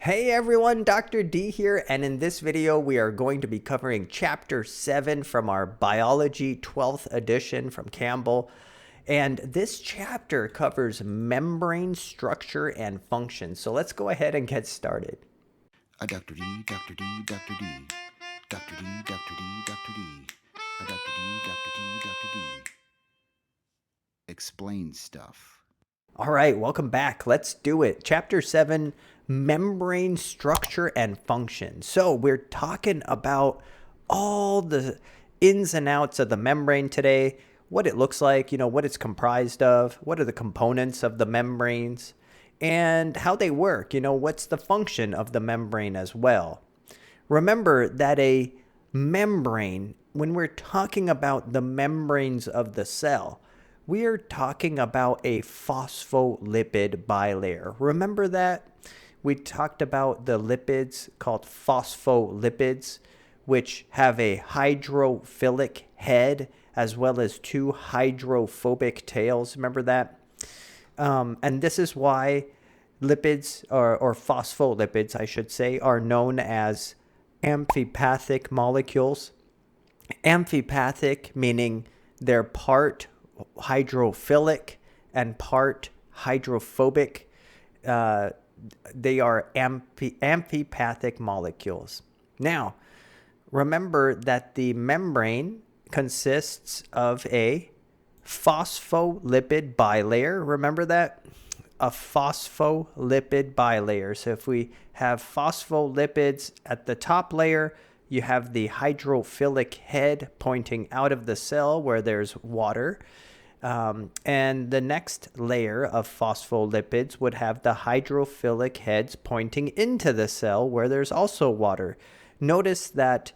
Hey everyone, Dr. D here, and in this video we are going to be covering Chapter 7 from our Biology 12th edition from Campbell. And this chapter covers membrane structure and function. So let's go ahead and get started. Dr. D, Dr. D, Dr. D. Dr. D, Dr. D, Dr. D. Dr. D, Dr. D, Dr. D. Explain stuff. All right, welcome back. Let's do it. Chapter 7, membrane structure and function. So we're talking about all the ins and outs of the membrane today, what it looks like, what it's comprised of, what are the components of the membranes, and how they work. What's the function of the membrane as well. Remember that a membrane, when we're talking about the membranes of the cell, we are talking about a phospholipid bilayer. Remember that? We talked about the lipids called phospholipids, which have a hydrophilic head as well as two hydrophobic tails. Remember that? And this is why lipids, or phospholipids, I should say, are known as amphipathic molecules. Amphipathic meaning they're part hydrophilic and part hydrophobic. They are amphipathic molecules. Now, remember that the membrane consists of a phospholipid bilayer. Remember that? A phospholipid bilayer. So if we have phospholipids at the top layer, you have the hydrophilic head pointing out of the cell where there's water. And the next layer of phospholipids would have the hydrophilic heads pointing into the cell where there's also water. Notice that,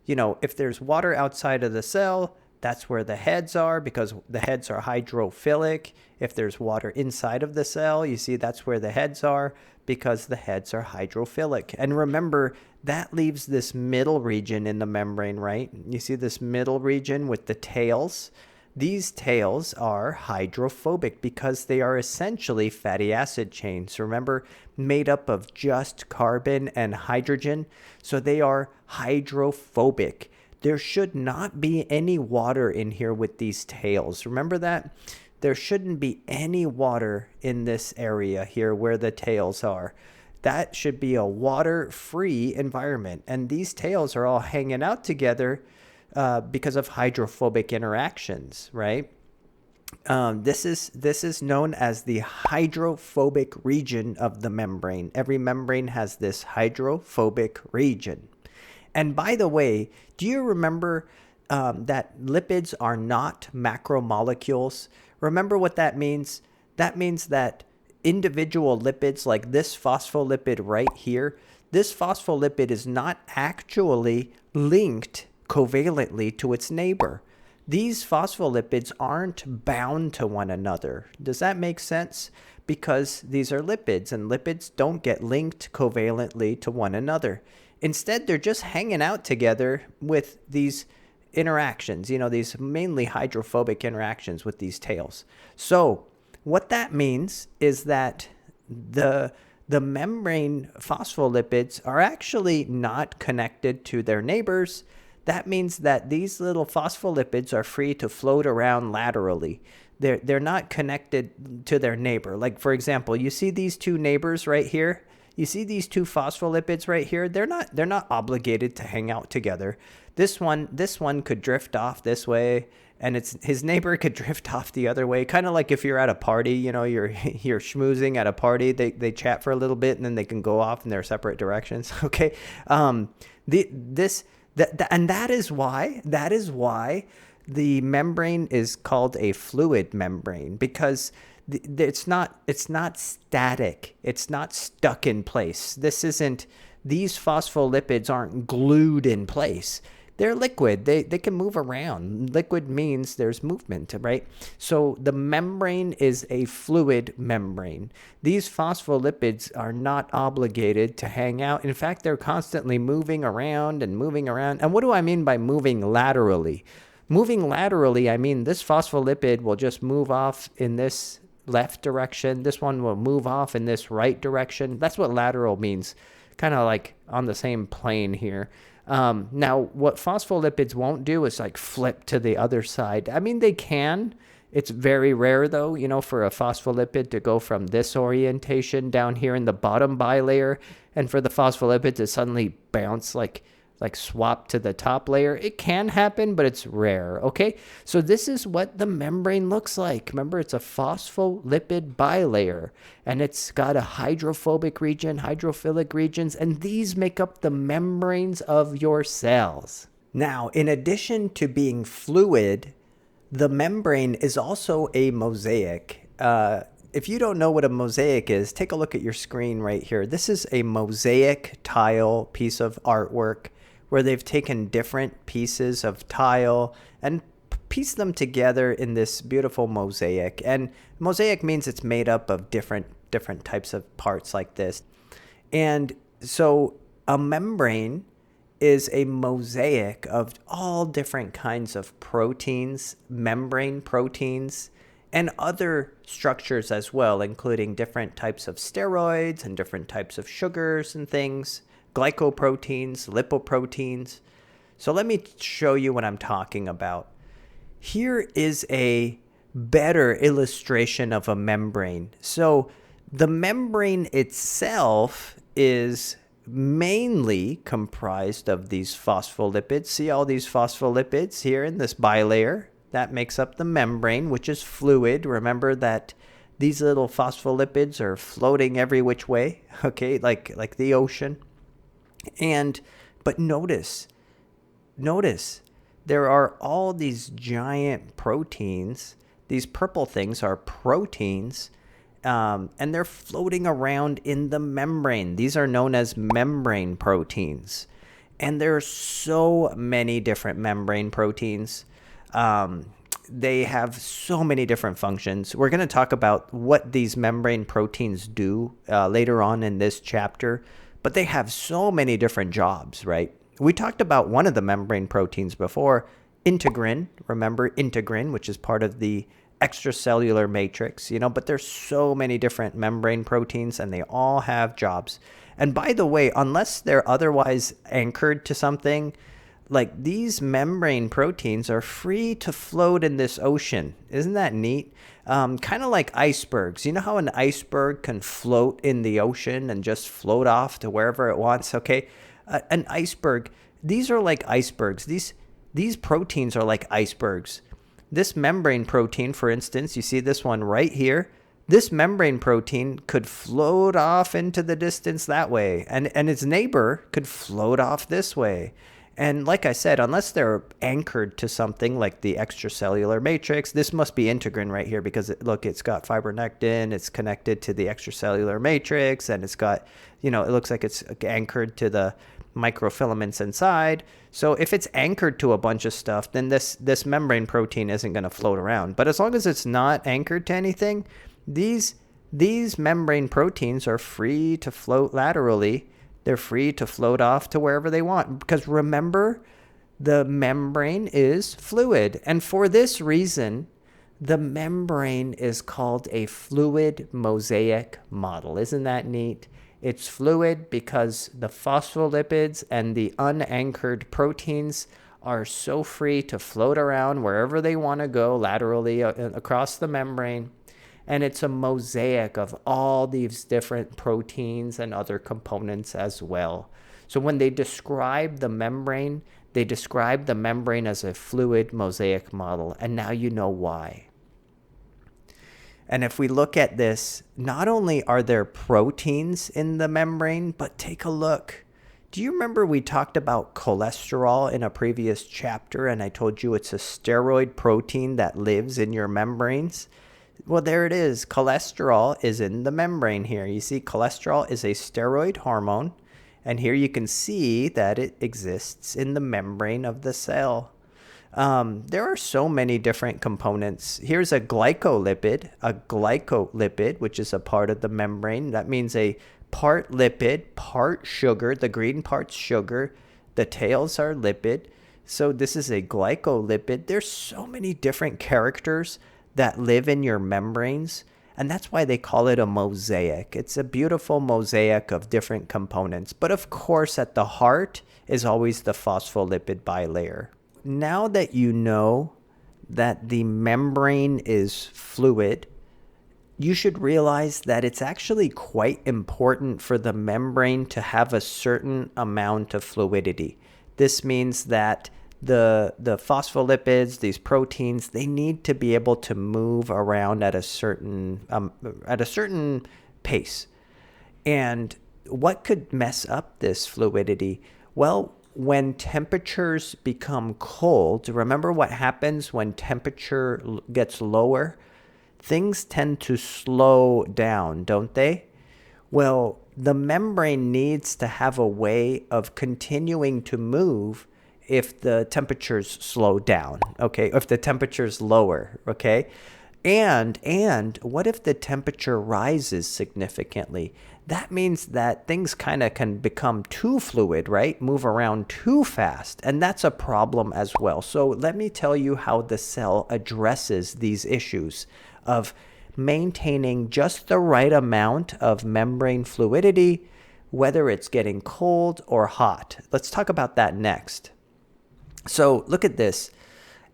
if there's water outside of the cell, that's where the heads are because the heads are hydrophilic. If there's water inside of the cell, you see that's where the heads are because the heads are hydrophilic. And remember, that leaves this middle region in the membrane, right? You see this middle region with the tails? These tails are hydrophobic because they are essentially fatty acid chains. Remember, made up of just carbon and hydrogen. So they are hydrophobic. There should not be any water in here with these tails. Remember that? There shouldn't be any water in this area here where the tails are. That should be a water-free environment. And these tails are all hanging out together because of hydrophobic interactions, right? This is known as the hydrophobic region of the membrane. Every membrane has this hydrophobic region. And by the way, do you remember that lipids are not macromolecules? Remember what that means? That means that individual lipids like this phospholipid right here, this phospholipid is not actually linked covalently to its neighbor. These phospholipids aren't bound to one another. Does that make sense? Because these are lipids, and lipids don't get linked covalently to one another. Instead, they're just hanging out together with these interactions, these mainly hydrophobic interactions with these tails. So what that means is that the membrane phospholipids are actually not connected to their neighbors. That means that these little phospholipids are free to float around laterally. They're not connected to their neighbor. Like, for example, you see these two neighbors right here? You see these two phospholipids right here? They're not obligated to hang out together. This one could drift off this way, and his neighbor could drift off the other way. Kind of like if you're at a party, you're schmoozing at a party. They chat for a little bit, and then they can go off in their separate directions. Okay, and that is why the membrane is called a fluid membrane, because it's not static. It's not stuck in place. These phospholipids aren't glued in place. They're liquid. They can move around. Liquid means there's movement, right? So the membrane is a fluid membrane. These phospholipids are not obligated to hang out. In fact, they're constantly moving around and moving around. And what do I mean by moving laterally? Moving laterally, I mean this phospholipid will just move off in this left direction. This one will move off in this right direction. That's what lateral means. kind of like on the same plane here. Now, what phospholipids won't do is like flip to the other side. I mean, they can. It's very rare, though, for a phospholipid to go from this orientation down here in the bottom bilayer, and for the phospholipid to suddenly bounce like swap to the top layer. It can happen, but it's rare, okay? So this is what the membrane looks like. Remember, it's a phospholipid bilayer, and it's got a hydrophobic region, hydrophilic regions, and these make up the membranes of your cells. Now, in addition to being fluid, the membrane is also a mosaic. If you don't know what a mosaic is, take a look at your screen right here. This is a mosaic tile piece of artwork where they've taken different pieces of tile and pieced them together in this beautiful mosaic. And mosaic means it's made up of different types of parts like this. And so a membrane is a mosaic of all different kinds of proteins, membrane proteins, and other structures as well, including different types of steroids and different types of sugars and things, glycoproteins, lipoproteins. So let me show you what I'm talking about. Here is a better illustration of a membrane. So the membrane itself is mainly comprised of these phospholipids. See all these phospholipids here in this bilayer? That makes up the membrane, which is fluid. Remember that these little phospholipids are floating every which way, okay, like the ocean. But notice, there are all these giant proteins. These purple things are proteins, and they're floating around in the membrane. These are known as membrane proteins. And there are so many different membrane proteins. They have so many different functions. We're going to talk about what these membrane proteins do later on in this chapter, but they have so many different jobs, right? We talked about one of the membrane proteins before, integrin. Remember integrin, which is part of the extracellular matrix, but there's so many different membrane proteins and they all have jobs. And by the way, unless they're otherwise anchored to something, like these membrane proteins are free to float in this ocean. Isn't that neat? Kind of like icebergs. You know how an iceberg can float in the ocean and just float off to wherever it wants? Okay, an iceberg. These are like icebergs. These proteins are like icebergs. This membrane protein, for instance, you see this one right here. This membrane protein could float off into the distance that way, and its neighbor could float off this way. And like I said, unless they're anchored to something like the extracellular matrix, this must be integrin right here because look, it's got fibronectin, it's connected to the extracellular matrix, and it's got, it looks like it's anchored to the microfilaments inside. So if it's anchored to a bunch of stuff, then this membrane protein isn't going to float around. But as long as it's not anchored to anything, these membrane proteins are free to float laterally. They're free to float off to wherever they want. Because remember, the membrane is fluid. And for this reason, the membrane is called a fluid mosaic model. Isn't that neat? It's fluid because the phospholipids and the unanchored proteins are so free to float around wherever they want to go laterally across the membrane. And it's a mosaic of all these different proteins and other components as well. So when they describe the membrane, they describe the membrane as a fluid mosaic model. And now you know why. And if we look at this, not only are there proteins in the membrane, but take a look. Do you remember we talked about cholesterol in a previous chapter, and I told you it's a steroid protein that lives in your membranes? Well, there it is. Cholesterol is in the membrane here. You see, cholesterol is a steroid hormone, and here you can see that it exists in the membrane of the cell. There are so many different components. Here's a glycolipid, which is a part of the membrane. That means a part lipid, part sugar. The green part's sugar. The tails are lipid. So this is a glycolipid. There's so many different characters that live in your membranes. And that's why they call it a mosaic. It's a beautiful mosaic of different components. But of course, at the heart is always the phospholipid bilayer. Now that you know that the membrane is fluid, you should realize that it's actually quite important for the membrane to have a certain amount of fluidity. This means that the phospholipids, these proteins, they need to be able to move around at a certain pace. And what could mess up this fluidity? Well, when temperatures become cold, remember what happens when temperature gets lower? Things tend to slow down, don't they? Well, the membrane needs to have a way of continuing to move if the temperatures slow down, okay? If the temperature's lower, okay? And what if the temperature rises significantly? That means that things kind of can become too fluid, right? Move around too fast. And that's a problem as well. So let me tell you how the cell addresses these issues of maintaining just the right amount of membrane fluidity, whether it's getting cold or hot. Let's talk about that next. So look at this.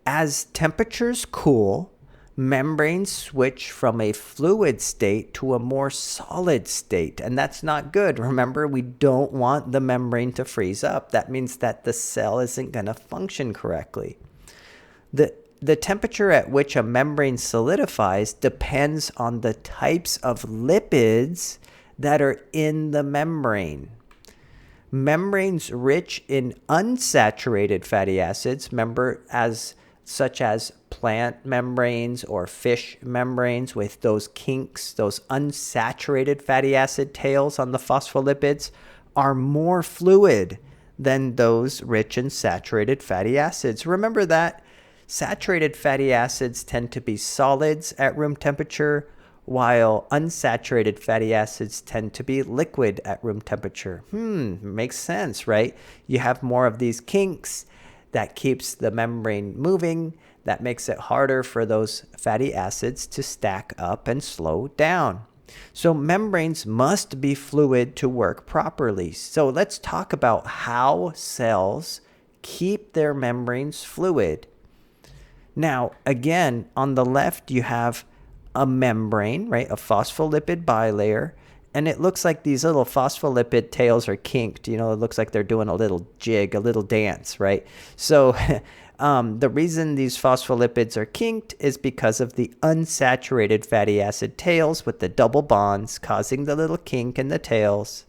As temperatures cool, membranes switch from a fluid state to a more solid state, and that's not good. Remember, we don't want the membrane to freeze up. That means that the cell isn't going to function correctly. The temperature at which a membrane solidifies depends on the types of lipids that are in the membrane. Membranes rich in unsaturated fatty acids, such as plant membranes or fish membranes with those kinks, those unsaturated fatty acid tails on the phospholipids, are more fluid than those rich in saturated fatty acids. Remember that saturated fatty acids tend to be solids at room temperature, while unsaturated fatty acids tend to be liquid at room temperature. Makes sense, right? You have more of these kinks. That keeps the membrane moving. That makes it harder for those fatty acids to stack up and slow down. So membranes must be fluid to work properly. So let's talk about how cells keep their membranes fluid. Now, again, on the left, you have a membrane, right? A phospholipid bilayer. And it looks like these little phospholipid tails are kinked. You know, it looks like they're doing a little jig, a little dance, right? So the reason these phospholipids are kinked is because of the unsaturated fatty acid tails with the double bonds causing the little kink in the tails.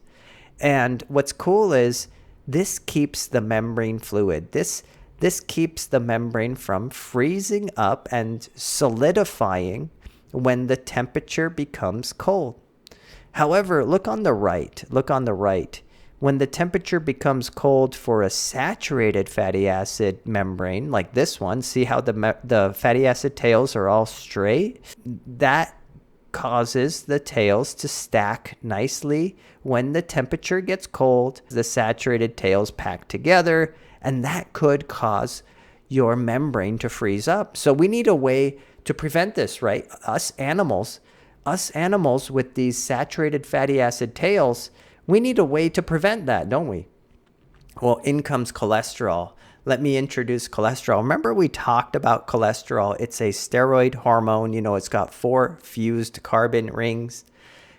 And what's cool is this keeps the membrane fluid. This keeps the membrane from freezing up and solidifying when the temperature becomes cold. However, look on the right. When the temperature becomes cold for a saturated fatty acid membrane, like this one, see how the fatty acid tails are all straight? That causes the tails to stack nicely. When the temperature gets cold, the saturated tails pack together, and that could cause your membrane to freeze up. So we need a way to prevent this, right? Us animals with these saturated fatty acid tails, we need a way to prevent that, don't we? Well, in comes cholesterol. Let me introduce cholesterol. Remember we talked about cholesterol. It's a steroid hormone. You know, it's got 4 fused carbon rings.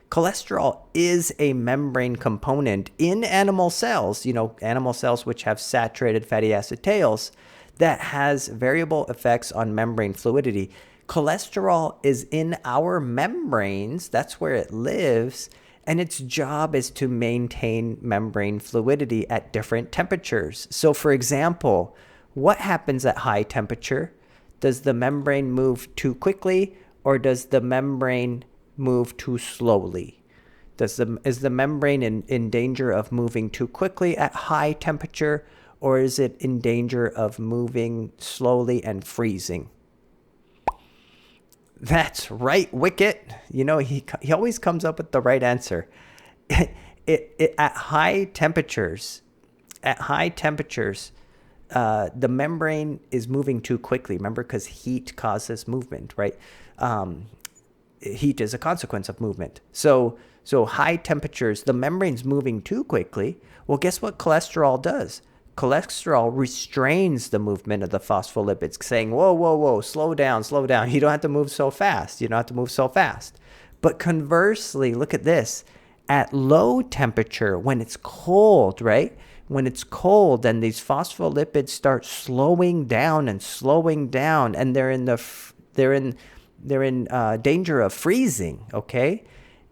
Cholesterol is a membrane component in animal cells, animal cells which have saturated fatty acid tails, that has variable effects on membrane fluidity. Cholesterol is in our membranes. That's where it lives. And its job is to maintain membrane fluidity at different temperatures. So for example, what happens at high temperature? Does the membrane move too quickly, or does the membrane move too slowly? Is the membrane in danger of moving too quickly at high temperature, or is it in danger of moving slowly and freezing? That's right, Wicket. He always comes up with the right answer. At high temperatures, the membrane is moving too quickly. Remember, because heat causes movement, right? heat is a consequence of movement. So high temperatures, the membrane's moving too quickly. Well, guess what cholesterol does? Cholesterol restrains the movement of the phospholipids, saying, whoa, whoa, whoa, slow down, slow down. You don't have to move so fast. You don't have to move so fast. But conversely, look at this. At low temperature, when it's cold, right? When it's cold and these phospholipids start slowing down, and they're in danger of freezing, okay?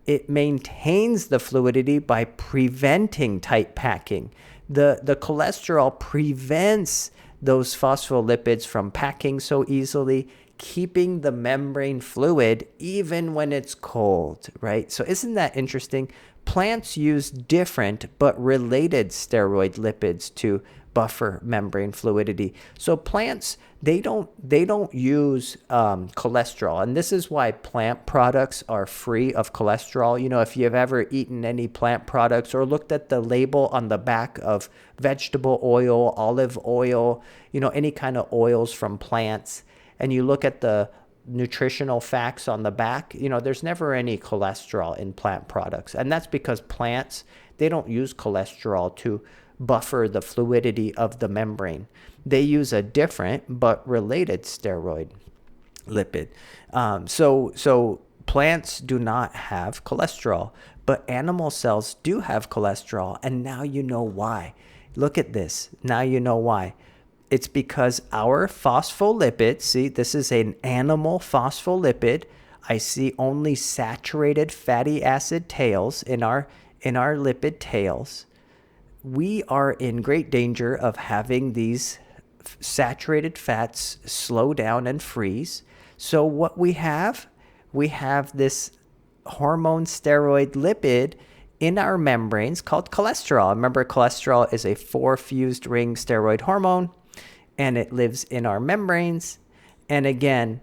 It maintains the fluidity by preventing tight packing. The cholesterol prevents those phospholipids from packing so easily, keeping the membrane fluid even when it's cold, right? So isn't that interesting? Plants use different but related steroid lipids to buffer membrane fluidity. So plants, they don't use cholesterol, and this is why plant products are free of cholesterol. You know, if you've ever eaten any plant products or looked at the label on the back of vegetable oil, olive oil, you know, any kind of oils from plants, and you look at the nutritional facts on the back, you know, there's never any cholesterol in plant products. And that's because plants, they don't use cholesterol to buffer the fluidity of the membrane. They use a different but related steroid lipid. So plants do not have cholesterol, but animal cells do have cholesterol. And now you know why. Look at this. Now you know why. It's because our phospholipids, see, this is an animal phospholipid. I see only saturated fatty acid tails in our lipid tails. We are in great danger of having these saturated fats slow down and freeze. So what we have this hormone steroid lipid in our membranes called cholesterol. Remember, cholesterol is a 4-fused ring steroid hormone, and it lives in our membranes. And again,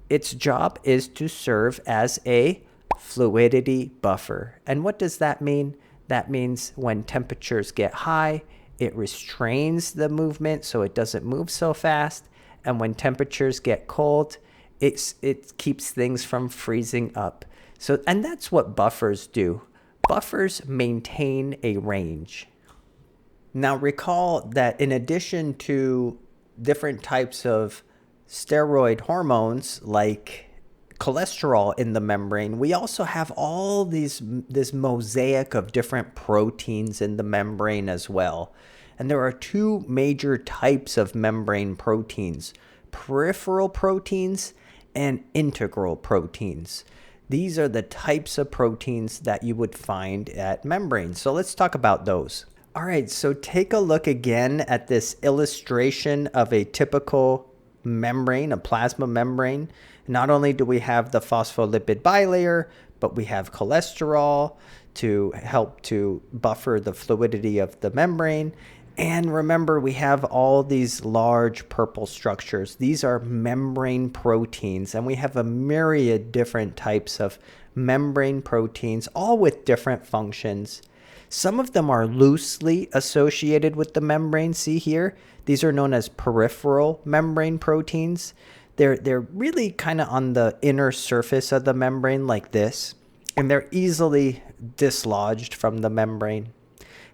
its job is to serve as a fluidity buffer. And what does that mean? That means when temperatures get high, it restrains the movement so it doesn't move so fast. And when temperatures get cold, it keeps things from freezing up. So, and that's what buffers do. Buffers maintain a range. Now recall that in addition to different types of steroid hormones like cholesterol in the membrane, we also have all this mosaic of different proteins in the membrane as well. And there are two major types of membrane proteins: peripheral proteins and integral proteins. These are the types of proteins that you would find at membranes. So let's talk about those. All right, so take a look again at this illustration of a typical membrane, a plasma membrane. Not only do we have the phospholipid bilayer, but we have cholesterol to help to buffer the fluidity of the membrane. And remember, we have all these large purple structures. These are membrane proteins, and we have a myriad different types of membrane proteins, all with different functions. Some of them are loosely associated with the membrane. See here, these are known as peripheral membrane proteins. They're really kind of on the inner surface of the membrane like this, and they're easily dislodged from the membrane.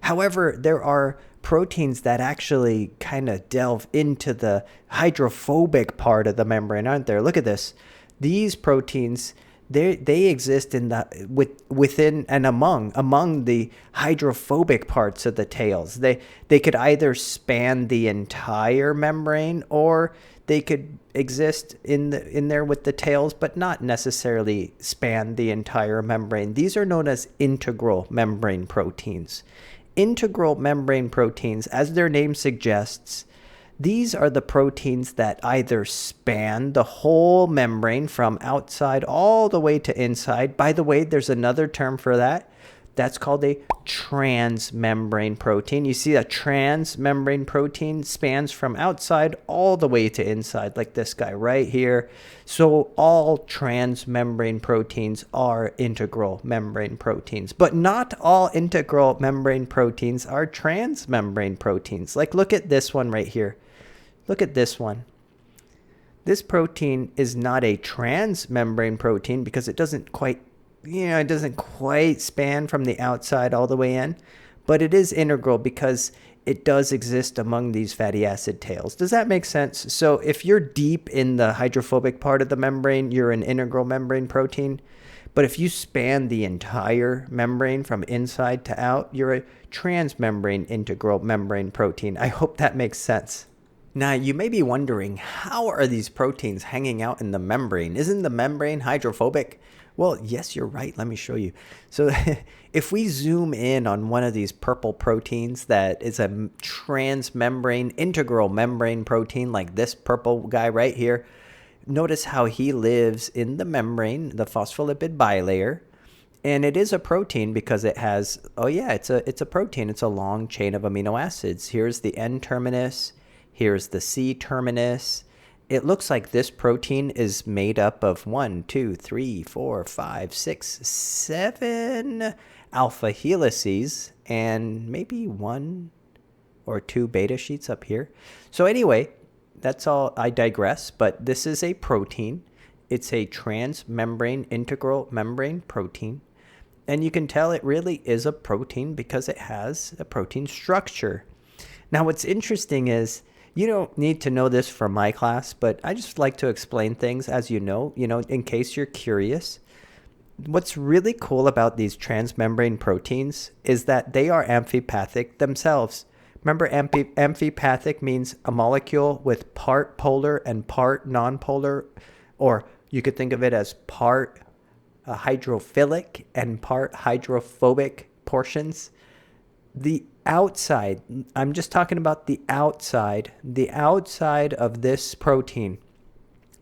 However, there are proteins that actually kind of delve into the hydrophobic part of the membrane, aren't there? Look at this. These proteins, they exist within and among the hydrophobic parts of the tails. They could either span the entire membrane, or they could exist in there with the tails, but not necessarily span the entire membrane. These are known as integral membrane proteins. Integral membrane proteins, as their name suggests, these are the proteins that either span the whole membrane from outside all the way to inside. By the way, there's another term for that. That's called a transmembrane protein. You see, a transmembrane protein spans from outside all the way to inside, like this guy right here. So all transmembrane proteins are integral membrane proteins, but not all integral membrane proteins are transmembrane proteins. Like, look at this one right here. Look at this one. This protein is not a transmembrane protein because it doesn't quite, it doesn't quite span from the outside all the way in, but it is integral because it does exist among these fatty acid tails. Does that make sense? So if you're deep in the hydrophobic part of the membrane, you're an integral membrane protein. But if you span the entire membrane from inside to out, you're a transmembrane integral membrane protein. I hope that makes sense. Now, you may be wondering, how are these proteins hanging out in the membrane? Isn't the membrane hydrophobic? Well, yes, you're right. Let me show you. So if we zoom in on one of these purple proteins that is a transmembrane integral membrane protein, like this purple guy right here, notice how he lives in the membrane, the phospholipid bilayer. And it is a protein because it has, it's a protein. It's a long chain of amino acids. Here's the N terminus. Here's the C terminus. It looks like this protein is made up of 1, 2, 3, 4, 5, 6, 7 alpha helices and maybe 1 or 2 beta sheets up here. So anyway, that's all. I digress, but this is a protein. It's a transmembrane integral membrane protein. And you can tell it really is a protein because it has a protein structure. Now, what's interesting is, you don't need to know this for my class, but I just like to explain things as you know, in case you're curious. What's really cool about these transmembrane proteins is that they are amphipathic themselves. Remember, amphipathic means a molecule with part polar and part nonpolar, or you could think of it as part hydrophilic and part hydrophobic portions. The outside, I'm just talking about the outside of this protein,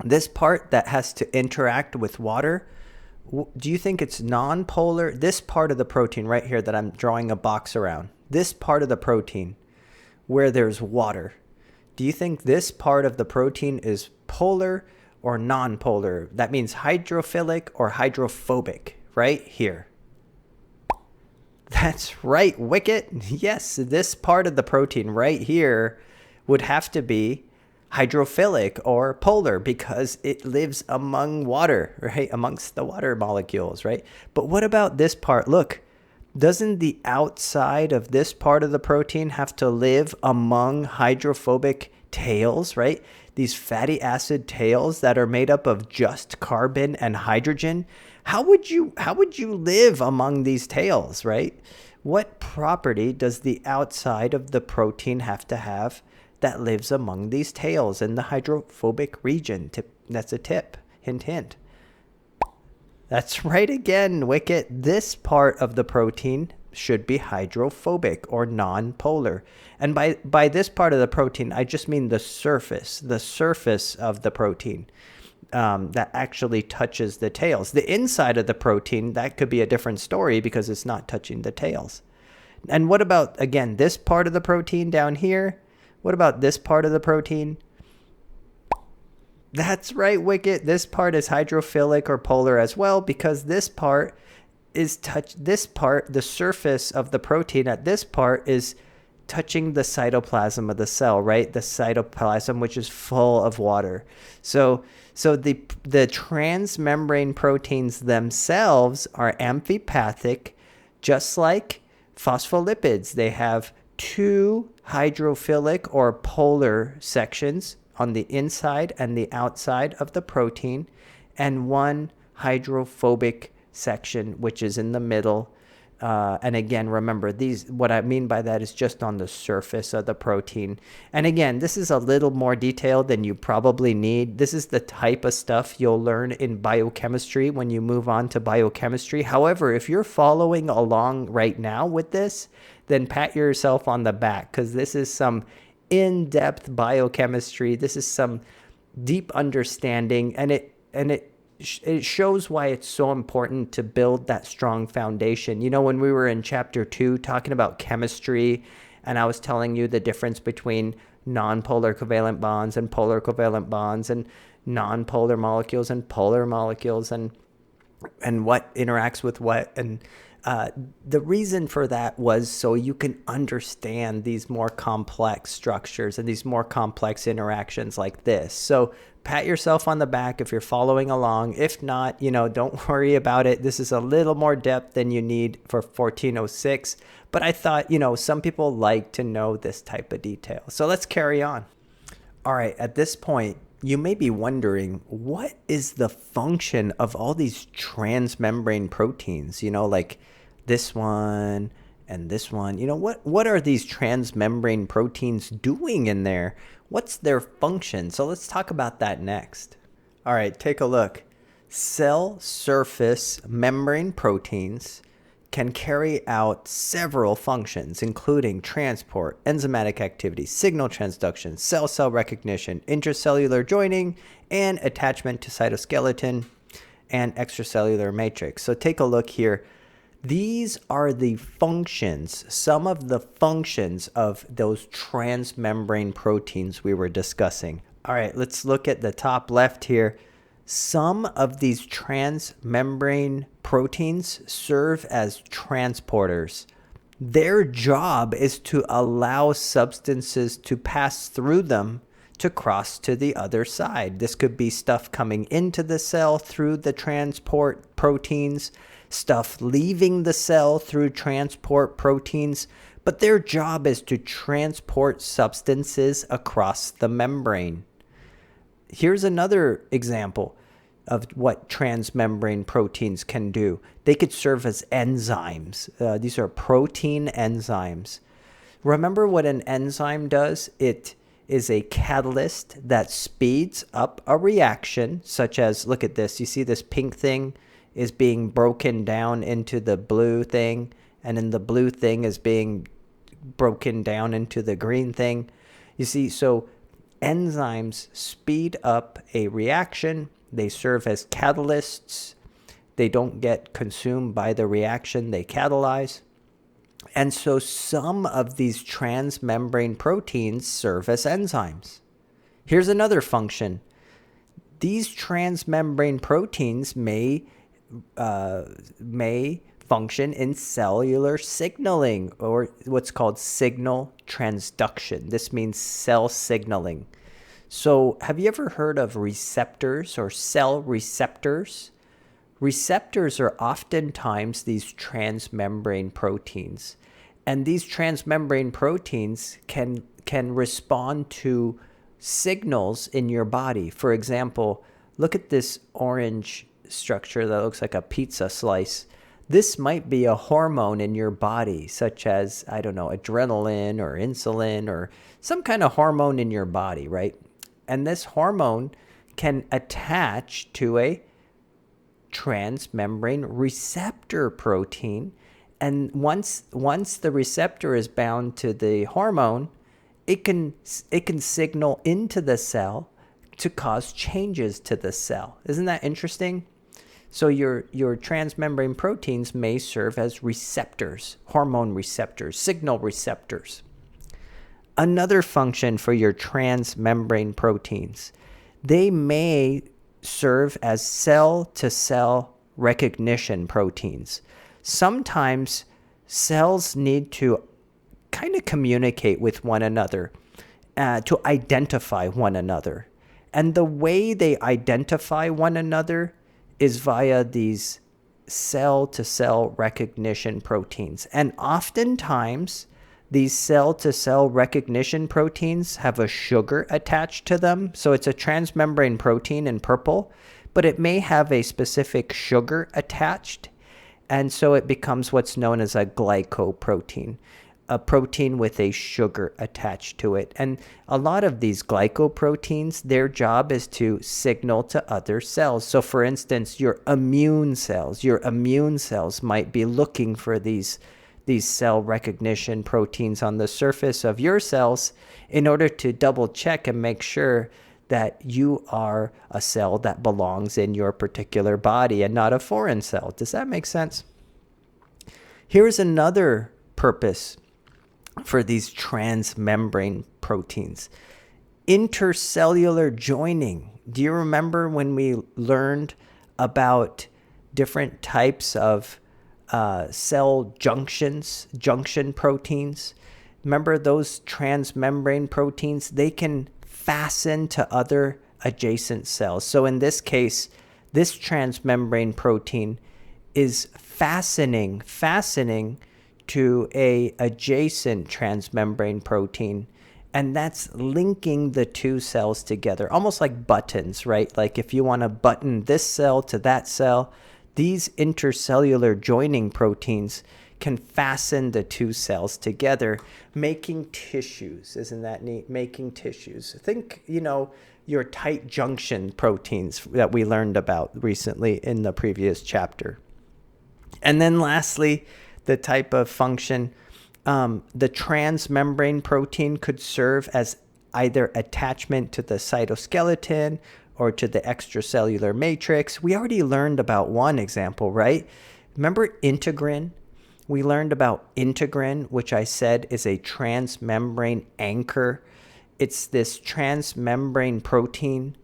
this part that has to interact with water. Do you think it's nonpolar? This part of the protein right here that I'm drawing a box around, this part of the protein where there's water, do you think this part of the protein is polar or nonpolar? That means hydrophilic or hydrophobic right here. That's right, Wicket. Yes, this part of the protein right here would have to be hydrophilic or polar because it lives among water, right? Amongst the water molecules, right? But what about this part? Look, doesn't the outside of this part of the protein have to live among hydrophobic tails, right? These fatty acid tails that are made up of just carbon and hydrogen. How would you live among these tails, right? What property does the outside of the protein have to have that lives among these tails in the hydrophobic region? That's a tip. Hint, hint. That's right again, Wicket. This part of the protein should be hydrophobic or non-polar. And by this part of the protein, I just mean the surface of the protein. That actually touches the tails. The inside of the protein, that could be a different story because it's not touching the tails. And what about, again, this part of the protein down here? What about this part of the protein? That's right, Wicket. This part is hydrophilic or polar as well because this part is the surface of the protein at this part is touching the cytoplasm of the cell, right? The cytoplasm, which is full of water. So the transmembrane proteins themselves are amphipathic, just like phospholipids. They have 2 hydrophilic or polar sections on the inside and the outside of the protein, and 1 hydrophobic section, which is in the middle. And again, remember, what I mean by that is just on the surface of the protein. And again, this is a little more detailed than you probably need. This is the type of stuff you'll learn in biochemistry when you move on to biochemistry. However, if you're following along right now with this, then pat yourself on the back because this is some in-depth biochemistry. This is some deep understanding, and it shows why it's so important to build that strong foundation. When we were in chapter 2 talking about chemistry, and I was telling you the difference between non-polar covalent bonds and polar covalent bonds and non-polar molecules and polar molecules and what interacts with what. And The reason for that was so you can understand these more complex structures and these more complex interactions like this. So pat yourself on the back if you're following along. If not, don't worry about it. This is a little more depth than you need for 1406. But I thought, some people like to know this type of detail. So let's carry on. All right, at this point, you may be wondering, what is the function of all these transmembrane proteins? Like this one and this one. What are these transmembrane proteins doing in there? What's their function? So let's talk about that next. All right, take a look. Cell surface membrane proteins can carry out several functions, including transport, enzymatic activity, signal transduction, cell-cell recognition, intracellular joining, and attachment to cytoskeleton and extracellular matrix. So take a look here. These are the functions, some of the functions of those transmembrane proteins we were discussing. All right, let's look at the top left here. Some of these transmembrane proteins serve as transporters. Their job is to allow substances to pass through them to cross to the other side. This could be stuff coming into the cell through the transport proteins, stuff leaving the cell through transport proteins, but their job is to transport substances across the membrane. Here's another example of what transmembrane proteins can do. They could serve as enzymes. These are protein enzymes. Remember what an enzyme does? It is a catalyst that speeds up a reaction, such as, look at this. You see this pink thing is being broken down into the blue thing, and then the blue thing is being broken down into the green thing. You see, so enzymes speed up a reaction. They serve as catalysts. They don't get consumed by the reaction. They catalyze. And so some of these transmembrane proteins serve as enzymes. Here's another function. These transmembrane proteins may function in cellular signaling, or what's called signal transduction. This means cell signaling. So have you ever heard of receptors or cell receptors? Receptors are oftentimes these transmembrane proteins. And these transmembrane proteins can respond to signals in your body. For example, look at this orange structure that looks like a pizza slice. This might be a hormone in your body, such as, adrenaline or insulin or some kind of hormone in your body, right? And this hormone can attach to a transmembrane receptor protein. And once the receptor is bound to the hormone, it can signal into the cell to cause changes to the cell. Isn't that interesting? So your transmembrane proteins may serve as receptors, hormone receptors, signal receptors. Another function for your transmembrane proteins, they may serve as cell-to-cell recognition proteins. Sometimes cells need to kind of communicate with one another to identify one another. And the way they identify one another is via these cell-to-cell recognition proteins. And oftentimes, these cell-to-cell recognition proteins have a sugar attached to them. So it's a transmembrane protein in purple, but it may have a specific sugar attached. And so it becomes what's known as a glycoprotein, a protein with a sugar attached to it. And a lot of these glycoproteins, their job is to signal to other cells. So for instance, your immune cells might be looking for these cell recognition proteins on the surface of your cells in order to double check and make sure that you are a cell that belongs in your particular body and not a foreign cell. Does that make sense? Here's another purpose for these transmembrane proteins. Intercellular joining. Do you remember when we learned about different types of cell junction proteins. Remember those transmembrane proteins? They can fasten to other adjacent cells. So in this case, this transmembrane protein is fastening to a adjacent transmembrane protein, and that's linking the two cells together, almost like buttons, right? Like if you want to button this cell to that cell, these intercellular joining proteins can fasten the two cells together, making tissues. Isn't that neat? Making tissues. Think, your tight junction proteins that we learned about recently in the previous chapter. And then lastly, the type of function, the transmembrane protein could serve as either attachment to the cytoskeleton or to the extracellular matrix. We already learned about one example, right? Remember integrin? We learned about integrin, which I said is a transmembrane anchor. It's this transmembrane protein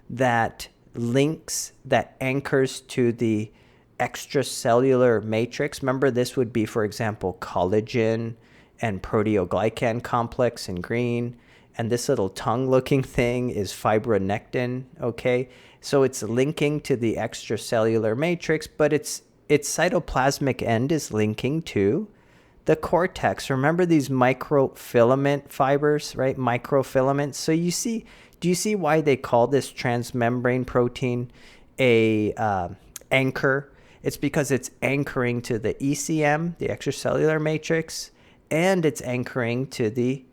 that anchors to the extracellular matrix. Remember, this would be, for example, collagen and proteoglycan complex in green. And this little tongue-looking thing is fibronectin, okay? So it's linking to the extracellular matrix, but its cytoplasmic end is linking to the cortex. Remember these microfilament fibers, right? Microfilaments. So do you see why they call this transmembrane protein a anchor? It's because it's anchoring to the ECM, the extracellular matrix, and it's anchoring to the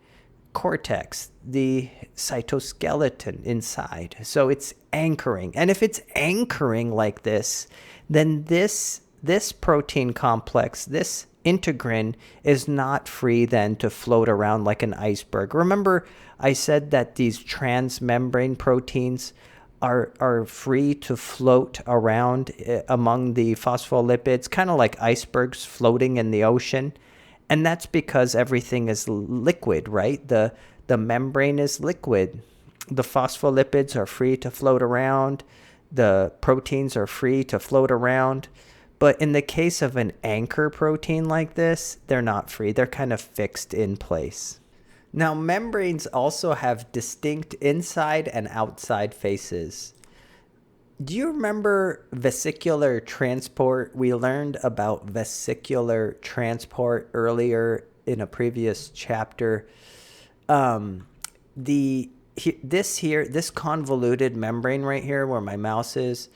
cortex, the cytoskeleton inside. So it's anchoring. And if it's anchoring like this, then this protein complex, this integrin, is not free then to float around like an iceberg. Remember, I said that these transmembrane proteins are free to float around among the phospholipids, kind of like icebergs floating in the ocean. And that's because everything is liquid, right? The membrane is liquid. The phospholipids are free to float around. The proteins are free to float around. But in the case of an anchor protein like this, they're not free. They're kind of fixed in place. Now, membranes also have distinct inside and outside faces. Do you remember vesicular transport? We learned about vesicular transport earlier in a previous chapter. This convoluted membrane right here where my mouse is,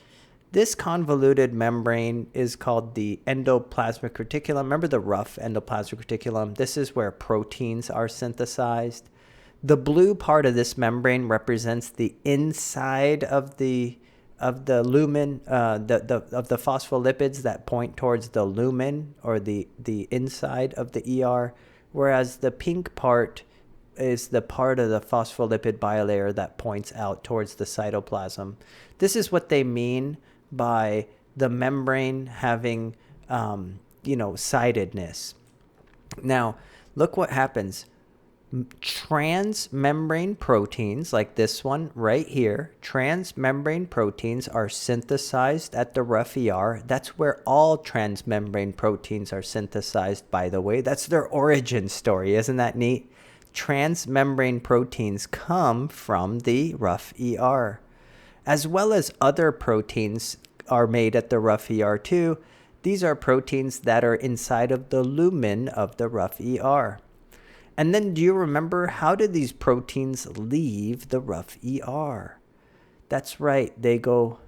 this convoluted membrane is called the endoplasmic reticulum. Remember the rough endoplasmic reticulum? This is where proteins are synthesized. The blue part of this membrane represents the inside of the lumen, of the phospholipids that point towards the lumen or the inside of the ER, whereas the pink part is the part of the phospholipid bilayer that points out towards the cytoplasm. This is what they mean by the membrane having, sidedness. Now, look what happens. Transmembrane proteins, like this one right here, transmembrane proteins are synthesized at the rough ER. That's where all transmembrane proteins are synthesized, by the way. That's their origin story. Isn't that neat? Transmembrane proteins come from the rough ER, as well as other proteins are made at the rough ER too. These are proteins that are inside of the lumen of the rough ER. And then do you remember, how do these proteins leave the rough ER? That's right. They go,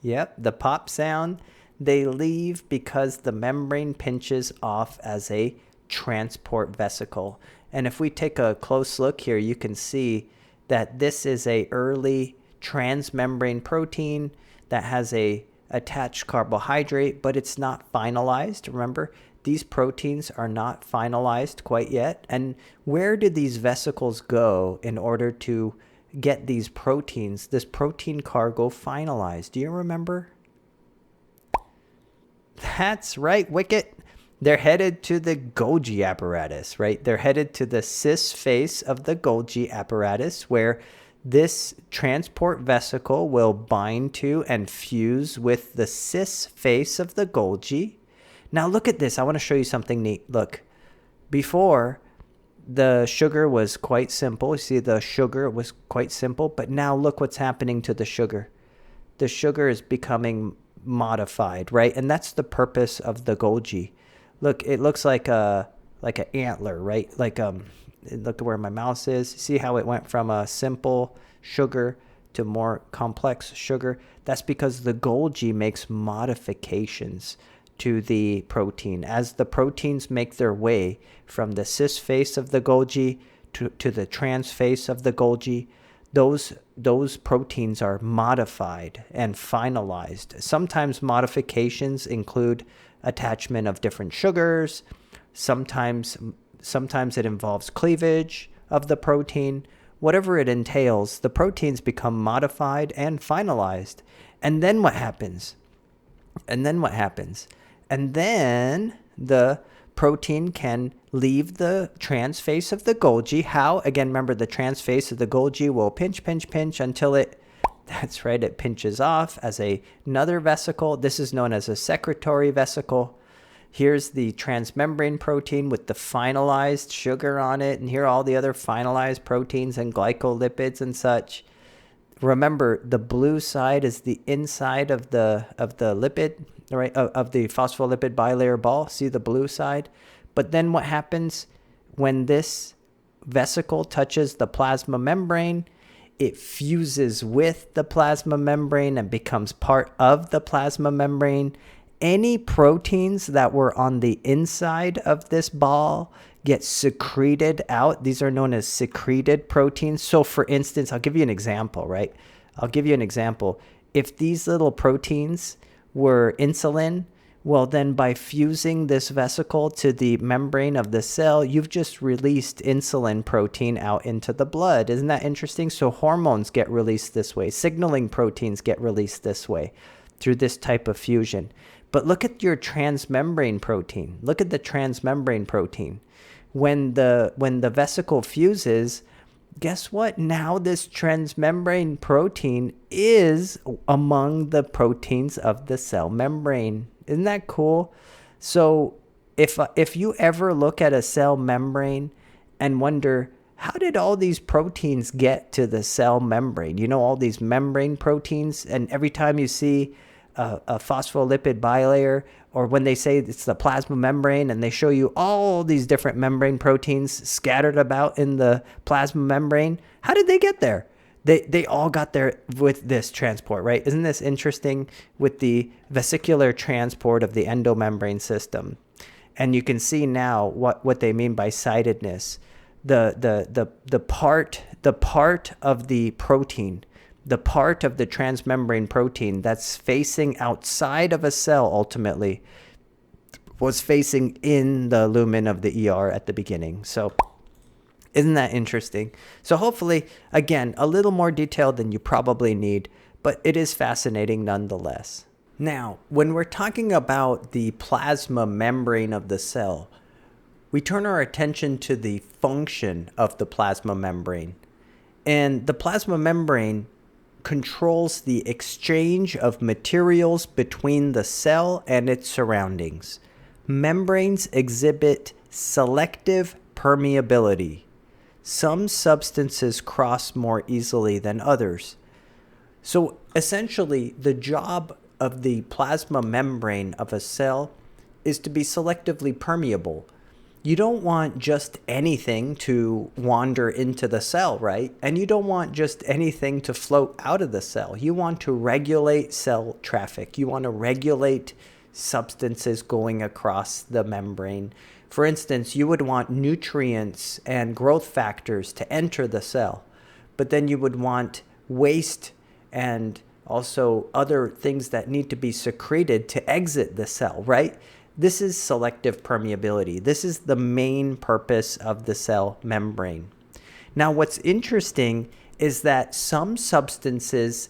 the pop sound. They leave because the membrane pinches off as a transport vesicle. And if we take a close look here, you can see that this is a early transmembrane protein that has a attached carbohydrate, but it's not finalized. Remember, these proteins are not finalized quite yet. And where do these vesicles go in order to get these proteins, this protein cargo, finalized? Do you remember? That's right, Wicket. They're headed to the Golgi apparatus, right? They're headed to the cis face of the Golgi apparatus, where this transport vesicle will bind to and fuse with the cis face of the Golgi. Now look at this. I want to show you something neat. Look, before the sugar was quite simple. You see the sugar was quite simple, but now look what's happening to the sugar. The sugar is becoming modified, right? And that's the purpose of the Golgi. Look, it looks like an antler, right? Look at where my mouse is. See how it went from a simple sugar to more complex sugar? That's because the Golgi makes modifications to the protein. As the proteins make their way from the cis face of the Golgi to the trans face of the Golgi, those proteins are modified and finalized. Sometimes modifications include attachment of different sugars. Sometimes it involves cleavage of the protein. Whatever it entails, the proteins become modified and finalized. And then what happens? And then the protein can leave the trans face of the Golgi. How? Again, remember the trans face of the Golgi will pinch until it pinches off as another vesicle. This is known as a secretory vesicle. Here's the transmembrane protein with the finalized sugar on it, and here are all the other finalized proteins and glycolipids and such. Remember, the blue side is the inside of the lipid, right? Of the phospholipid bilayer ball. See the blue side? But then what happens when this vesicle touches the plasma membrane? It fuses with the plasma membrane and becomes part of the plasma membrane. Any proteins that were on the inside of this ball get secreted out. These are known as secreted proteins. So for instance, I'll give you an example, right? If these little proteins were insulin, well, then by fusing this vesicle to the membrane of the cell, you've just released insulin protein out into the blood. Isn't that interesting? So hormones get released this way. Signaling proteins get released this way through this type of fusion. But look at your transmembrane protein. Look at the transmembrane protein. When the vesicle fuses, guess what? Now this transmembrane protein is among the proteins of the cell membrane. Isn't that cool? So if you ever look at a cell membrane and wonder, how did all these proteins get to the cell membrane? You know, all these membrane proteins, and every time you see a phospholipid bilayer, or when they say it's the plasma membrane and they show you all these different membrane proteins scattered about in the plasma membrane, how did they get there? They all got there with this transport, right? Isn't this interesting with the vesicular transport of the endomembrane system? And you can see now what they mean by sidedness. The part of the protein, the part of the transmembrane protein that's facing outside of a cell ultimately was facing in the lumen of the ER at the beginning. So isn't that interesting? So hopefully, again, a little more detail than you probably need, but it is fascinating nonetheless. Now, when we're talking about the plasma membrane of the cell, we turn our attention to the function of the plasma membrane. And the plasma membrane controls the exchange of materials between the cell and its surroundings. Membranes exhibit selective permeability. Some substances cross more easily than others. So essentially, the job of the plasma membrane of a cell is to be selectively permeable. You don't want just anything to wander into the cell, right? And you don't want just anything to float out of the cell. You want to regulate cell traffic. You want to regulate substances going across the membrane. For instance, you would want nutrients and growth factors to enter the cell, but then you would want waste and also other things that need to be secreted to exit the cell, right? This is selective permeability. This is the main purpose of the cell membrane. Now, what's interesting is that some substances,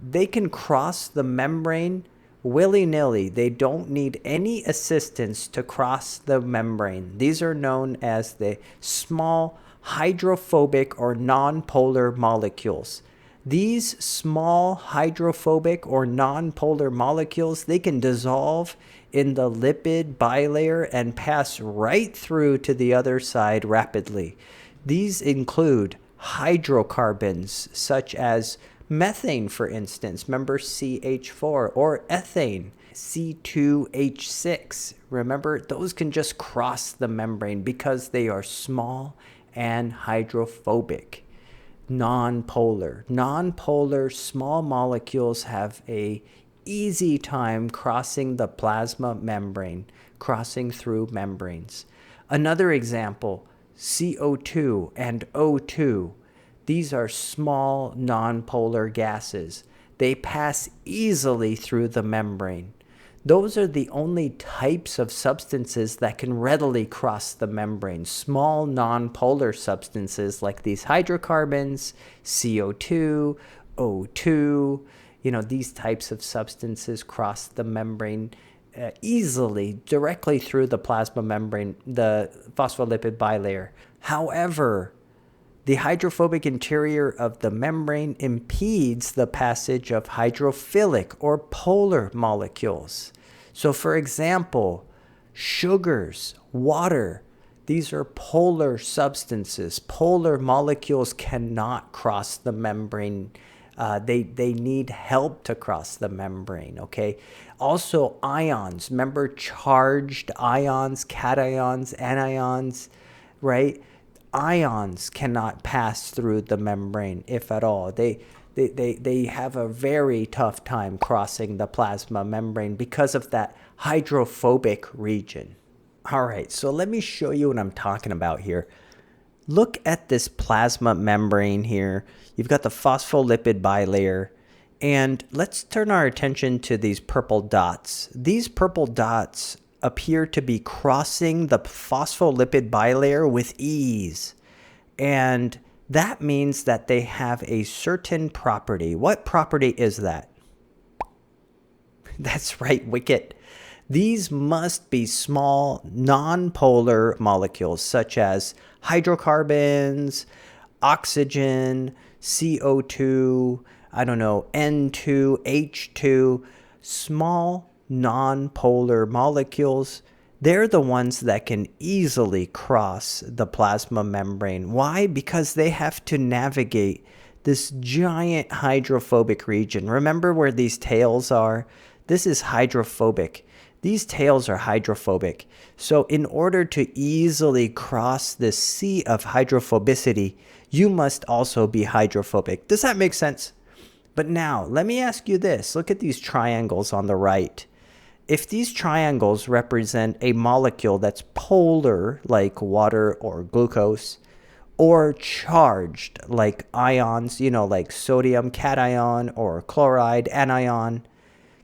they can cross the membrane willy-nilly. They don't need any assistance to cross the membrane. These are known as the small hydrophobic or nonpolar molecules. These small hydrophobic or nonpolar molecules, they can dissolve in the lipid bilayer and pass right through to the other side rapidly. These include hydrocarbons such as methane, for instance, remember CH4, or ethane, C2H6. Remember, those can just cross the membrane because they are small and hydrophobic. Non-polar small molecules have a easy time crossing the plasma membrane, crossing through membranes. Another example, CO2 and O2. These are small non-polar gases. They pass easily through the membrane. Those are the only types of substances that can readily cross the membrane. Small non-polar substances like these hydrocarbons, CO2, O2, these types of substances cross the membrane easily, directly through the plasma membrane, the phospholipid bilayer. However, the hydrophobic interior of the membrane impedes the passage of hydrophilic or polar molecules. So, for example, sugars, water, these are polar substances. Polar molecules cannot cross the membrane. They need help to cross the membrane, okay? Also, ions. Remember charged ions, cations, anions, right? Ions cannot pass through the membrane, if at all. They have a very tough time crossing the plasma membrane because of that hydrophobic region. All right, so let me show you what I'm talking about here. Look at this plasma membrane here. You've got the phospholipid bilayer. And let's turn our attention to these purple dots. These purple dots appear to be crossing the phospholipid bilayer with ease. And that means that they have a certain property. What property is that? That's right, Wicket. These must be small, non-polar molecules such as hydrocarbons, oxygen, CO2, N2, H2, small, non-polar molecules. They're the ones that can easily cross the plasma membrane. Why? Because they have to navigate this giant hydrophobic region. Remember where these tails are? This is hydrophobic. These tails are hydrophobic. So in order to easily cross this sea of hydrophobicity, you must also be hydrophobic. Does that make sense? But now, let me ask you this. Look at these triangles on the right. If these triangles represent a molecule that's polar, like water or glucose, or charged, like ions, like sodium cation or chloride anion,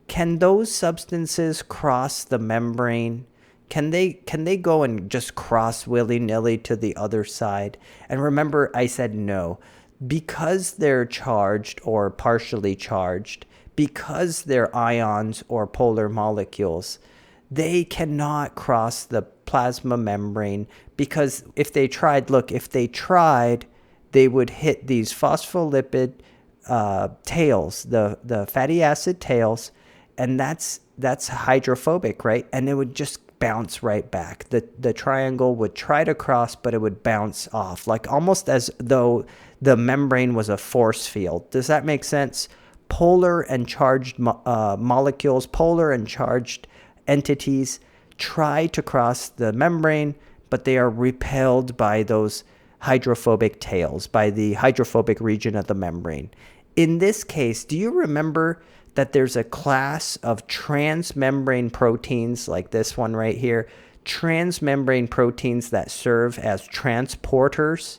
can those substances cross the membrane? Can they go and just cross willy-nilly to the other side? And remember, I said no. Because they're charged or partially charged, because they're ions or polar molecules, they cannot cross the plasma membrane, because if they tried, they would hit these phospholipid tails, the fatty acid tails, and that's hydrophobic, right? And it would just bounce right back. The triangle would try to cross, but it would bounce off, like almost as though the membrane was a force field. Does that make sense? Polar and charged molecules, polar and charged entities try to cross the membrane, but they are repelled by those hydrophobic tails, by the hydrophobic region of the membrane. In this case, do you remember that there's a class of transmembrane proteins like this one right here, transmembrane proteins that serve as transporters?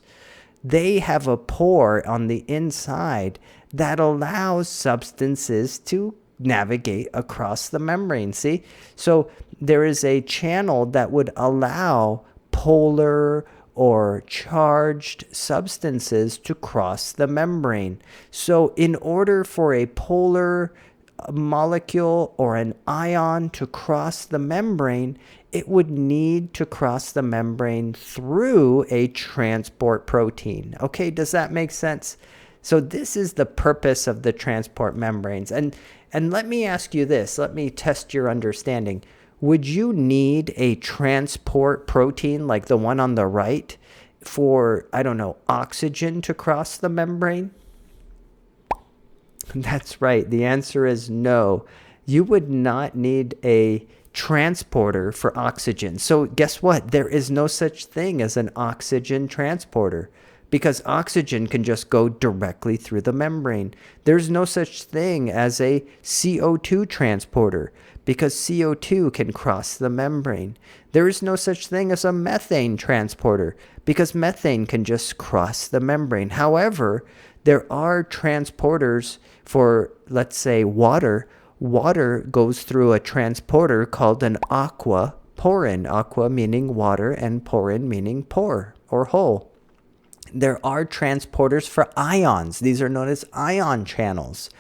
They have a pore on the inside that allows substances to navigate across the membrane, see? So there is a channel that would allow polar or charged substances to cross the membrane. So in order for a polar molecule or an ion to cross the membrane, it would need to cross the membrane through a transport protein. Okay, does that make sense? So this is the purpose of the transport membranes. And let me ask you this, let me test your understanding. would you need a transport protein like the one on the right for, I don't know, oxygen to cross the membrane? That's right. The answer is no. You would not need a transporter for oxygen. So guess what? There is no such thing as an oxygen transporter because oxygen can just go directly through the membrane. There's no such thing as a CO2 transporter because CO2 can cross the membrane. There is no such thing as a methane transporter because methane can just cross the membrane. However, there are transporters for, let's say, water. Water goes through a transporter called an aquaporin. Aqua meaning water and porin meaning pore or hole. There are transporters for ions. These are known as ion channels.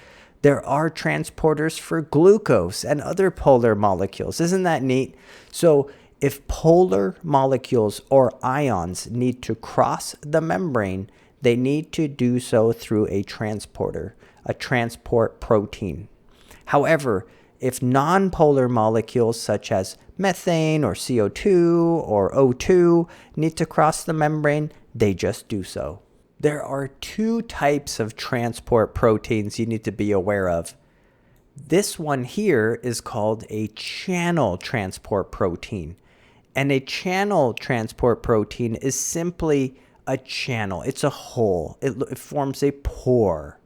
There are transporters for glucose and other polar molecules. Isn't that neat? So if polar molecules or ions need to cross the membrane, they need to do so through a transporter, a transport protein. However, if nonpolar molecules such as methane or CO2 or O2 need to cross the membrane, they just do so. There are two types of transport proteins you need to be aware of. This one here is called a channel transport protein. And a channel transport protein is simply a channel. It's a hole. It forms a pore.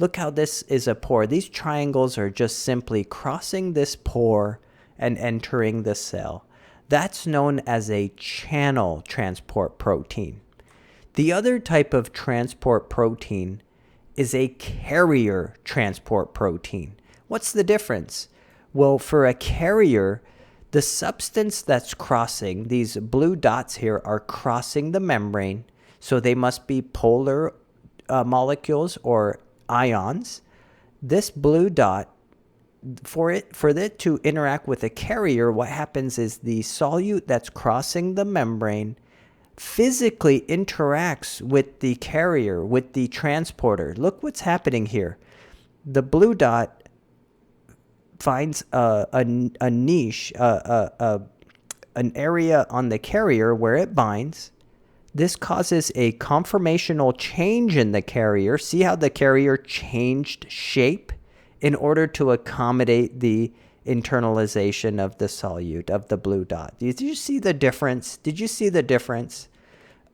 Look how this is a pore. These triangles are just simply crossing this pore and entering the cell. That's known as a channel transport protein. The other type of transport protein is a carrier transport protein. What's the difference? Well, for a carrier, the substance that's crossing, these blue dots here are crossing the membrane, so they must be polar molecules or ions. This blue dot, for it to interact with a carrier, what happens is the solute that's crossing the membrane physically interacts with the carrier, with the transporter. Look what's happening here. The blue dot finds a niche, an area on the carrier where it binds. This causes a conformational change in the carrier. See how the carrier changed shape in order to accommodate the internalization of the solute, of the blue dot. Did you see the difference? Did you see the difference?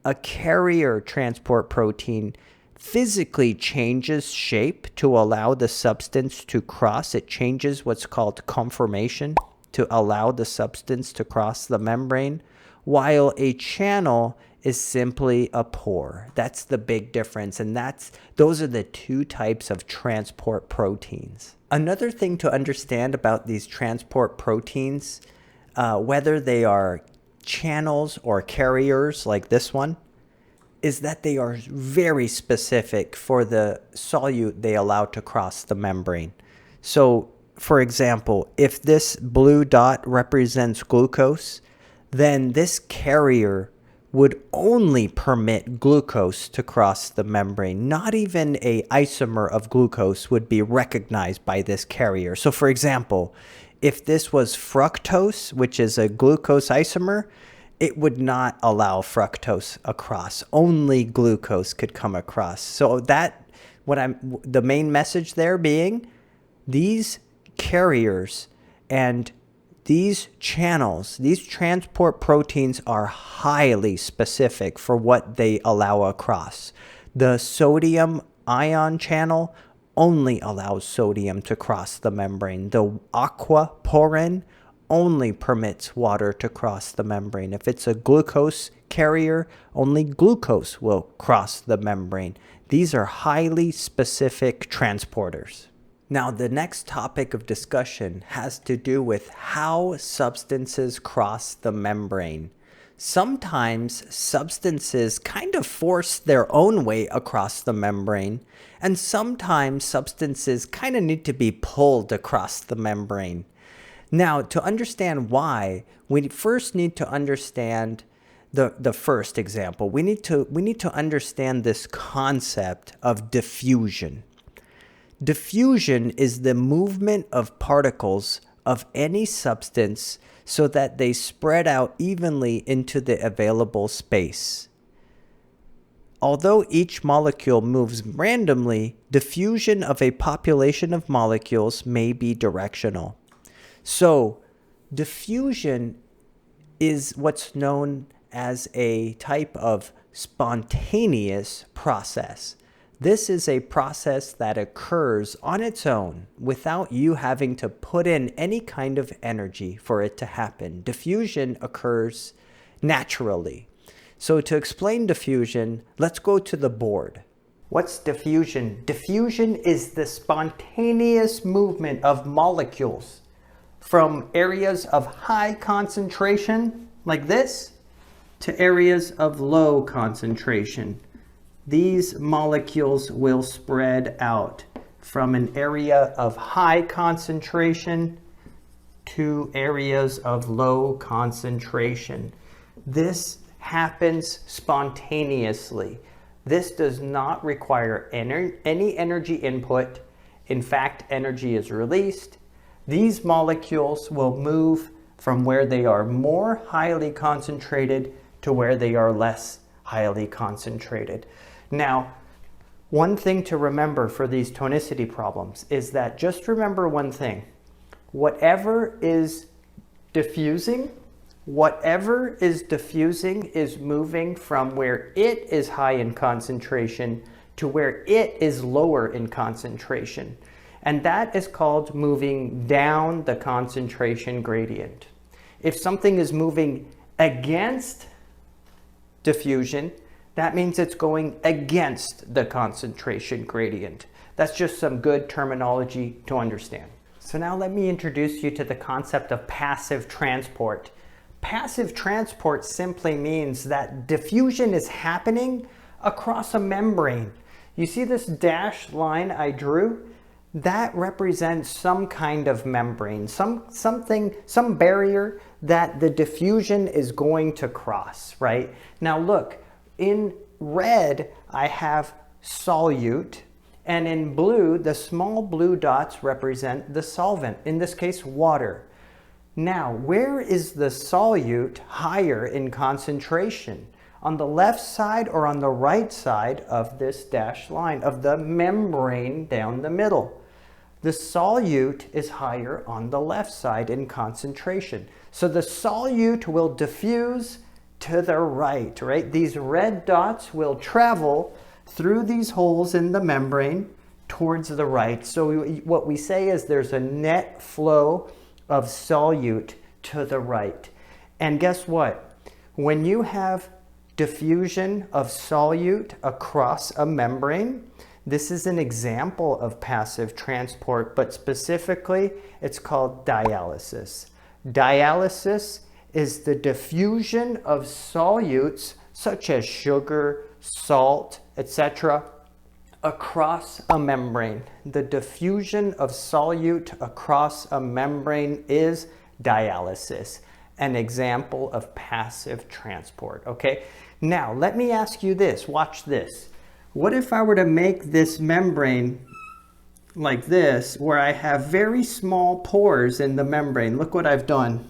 A carrier transport protein physically changes shape to allow the substance to cross. It changes what's called conformation to allow the substance to cross the membrane, while a channel is simply a pore. That's the big difference, and those are the two types of transport proteins. Another thing to understand about these transport proteins, whether they are channels or carriers like this one, is that they are very specific for the solute they allow to cross the membrane. So, for example, if this blue dot represents glucose, then this carrier would only permit glucose to cross the membrane. Not even an isomer of glucose would be recognized by this carrier. So for example, if this was fructose, which is a glucose isomer, it would not allow fructose across. Only glucose could come across. So the main message there being, these carriers and these channels, these transport proteins are highly specific for what they allow across. The sodium ion channel only allows sodium to cross the membrane. The aquaporin only permits water to cross the membrane. If it's a glucose carrier, only glucose will cross the membrane. These are highly specific transporters. Now, the next topic of discussion has to do with how substances cross the membrane. Sometimes substances kind of force their own way across the membrane, and sometimes substances kind of need to be pulled across the membrane. Now, to understand why, we first need to understand the first example. We need to understand this concept of diffusion. Diffusion is the movement of particles of any substance so that they spread out evenly into the available space. Although each molecule moves randomly, diffusion of a population of molecules may be directional. So, diffusion is what's known as a type of spontaneous process. This is a process that occurs on its own without you having to put in any kind of energy for it to happen. Diffusion occurs naturally. So to explain diffusion, let's go to the board. What's diffusion? Diffusion is the spontaneous movement of molecules from areas of high concentration, like this, to areas of low concentration. These molecules will spread out from an area of high concentration to areas of low concentration. This happens spontaneously. This does not require any energy input. In fact, energy is released. These molecules will move from where they are more highly concentrated to where they are less highly concentrated. Now, one thing to remember for these tonicity problems is that just remember one thing. Whatever is diffusing is moving from where it is high in concentration to where it is lower in concentration. And that is called moving down the concentration gradient. If something is moving against diffusion, that means it's going against the concentration gradient. That's just some good terminology to understand. So now let me introduce you to the concept of passive transport. Passive transport simply means that diffusion is happening across a membrane. You see this dashed line I drew? That represents some kind of membrane, some barrier that the diffusion is going to cross, right? Now look, in red I have solute, and in blue, the small blue dots represent the solvent, in this case water. Now, where is the solute higher in concentration? On the left side or on the right side of this dashed line, of the membrane down the middle? The solute is higher on the left side in concentration. So the solute will diffuse to the right, right? These red dots will travel through these holes in the membrane towards the right. So what we say is there's a net flow of solute to the right. And guess what? When you have diffusion of solute across a membrane, this is an example of passive transport, but specifically it's called dialysis. Dialysis is the diffusion of solutes such as sugar, salt, etc. across a membrane. The diffusion of solute across a membrane is dialysis, an example of passive transport, okay? Now, let me ask you this, watch this. What if I were to make this membrane like this, where I have very small pores in the membrane? Look what I've done.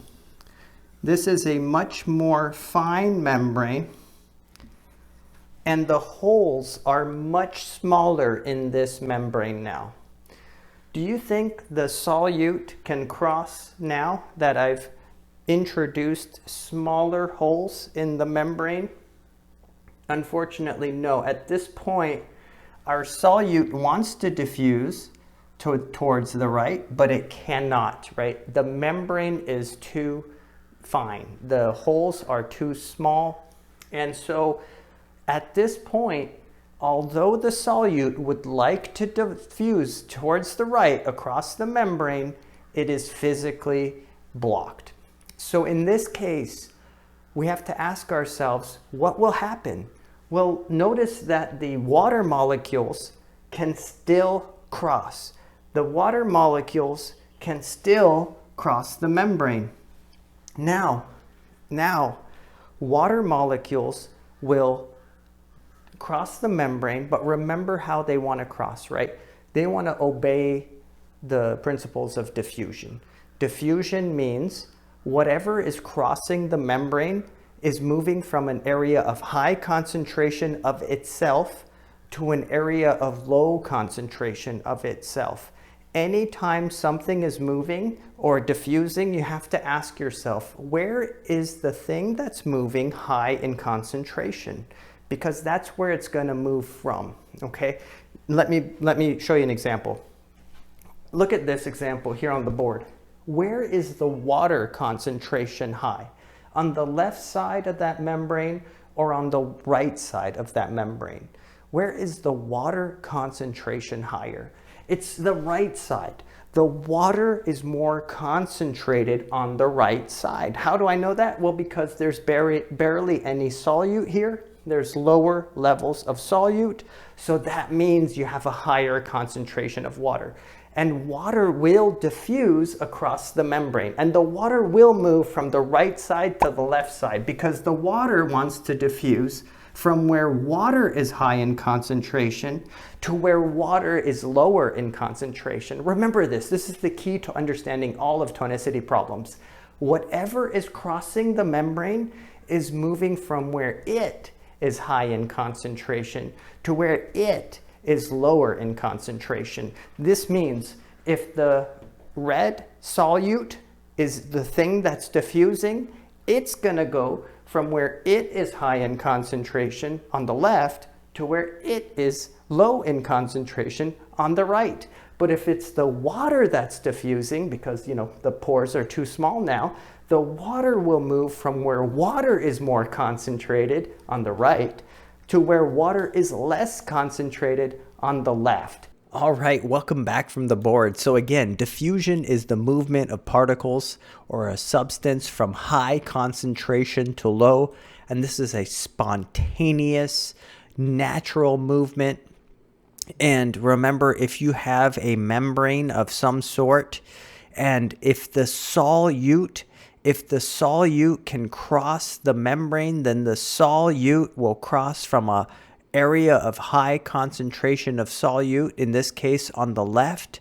This is a much more fine membrane, and the holes are much smaller in this membrane now. Do you think the solute can cross now that I've introduced smaller holes in the membrane? Unfortunately, no. At this point, our solute wants to diffuse towards the right, but it cannot, right? The membrane is too fine. The holes are too small. And so at this point, although the solute would like to diffuse towards the right across the membrane, it is physically blocked. So in this case, we have to ask ourselves, what will happen? Well, notice that the water molecules can still cross. The water molecules can still cross the membrane. Now, water molecules will cross the membrane, but remember how they want to cross, right? They want to obey the principles of diffusion. Diffusion means Whatever is crossing the membrane is moving from an area of high concentration of itself to an area of low concentration of itself. Anytime something is moving or diffusing, you have to ask yourself, where is the thing that's moving high in concentration? Because that's where it's going to move from, okay? Let me show you an example. Look at this example here on the board. Where is the water concentration high? On the left side of that membrane or on the right side of that membrane? Where is the water concentration higher? It's the right side. The water is more concentrated on the right side. How do I know that? Well, because there's barely any solute here. There's lower levels of solute. So that means you have a higher concentration of water. And water will diffuse across the membrane. And the water will move from the right side to the left side because the water wants to diffuse from where water is high in concentration to where water is lower in concentration. Remember this is the key to understanding all of tonicity problems. Whatever is crossing the membrane is moving from where it is high in concentration to where it is lower in concentration. This means if the red solute is the thing that's diffusing, it's gonna go from where it is high in concentration on the left to where it is low in concentration on the right. But if it's the water that's diffusing, because the pores are too small now, the water will move from where water is more concentrated on the right to where water is less concentrated on the left. All right, welcome back from the board. So again, diffusion is the movement of particles or a substance from high concentration to low. And this is a spontaneous, natural movement. And remember, if you have a membrane of some sort, and if the solute can cross the membrane, then the solute will cross from a area of high concentration of solute, in this case on the left,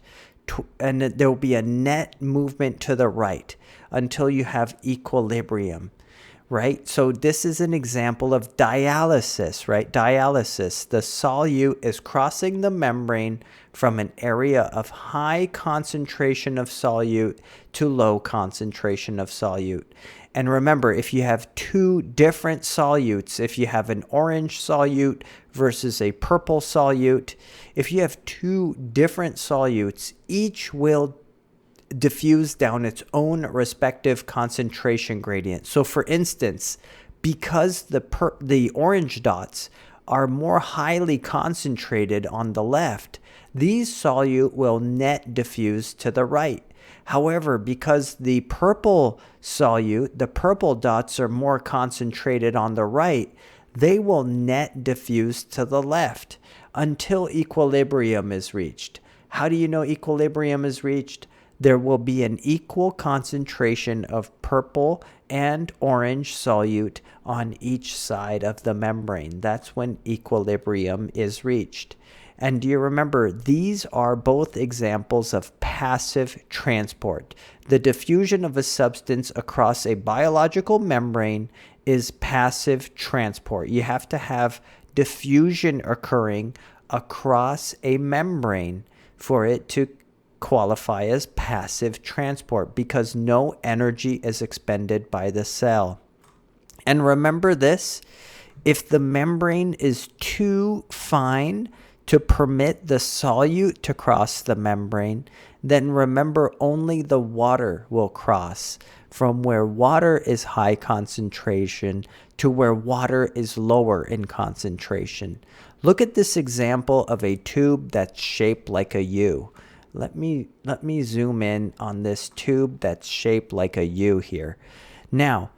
and there will be a net movement to the right until you have equilibrium, right? So this is an example of dialysis, right? Dialysis, the solute is crossing the membrane from an area of high concentration of solute to low concentration of solute. And remember, if you have two different solutes, if you have an orange solute versus a purple solute, if you have two different solutes, each will diffuse down its own respective concentration gradient. So for instance, because the orange dots are more highly concentrated on the left, these solute will net diffuse to the right. However, because the purple solute, the purple dots are more concentrated on the right, they will net diffuse to the left until equilibrium is reached. How do you know equilibrium is reached? There will be an equal concentration of purple and orange solute on each side of the membrane. That's when equilibrium is reached. And do you remember, these are both examples of passive transport. The diffusion of a substance across a biological membrane is passive transport. You have to have diffusion occurring across a membrane for it to qualify as passive transport because no energy is expended by the cell. And remember this, if the membrane is too fine to permit the solute to cross the membrane, then remember only the water will cross from where water is high concentration to where water is lower in concentration. Look at this example of a tube that's shaped like a U. Let me zoom in on this tube that's shaped like a U here. Now,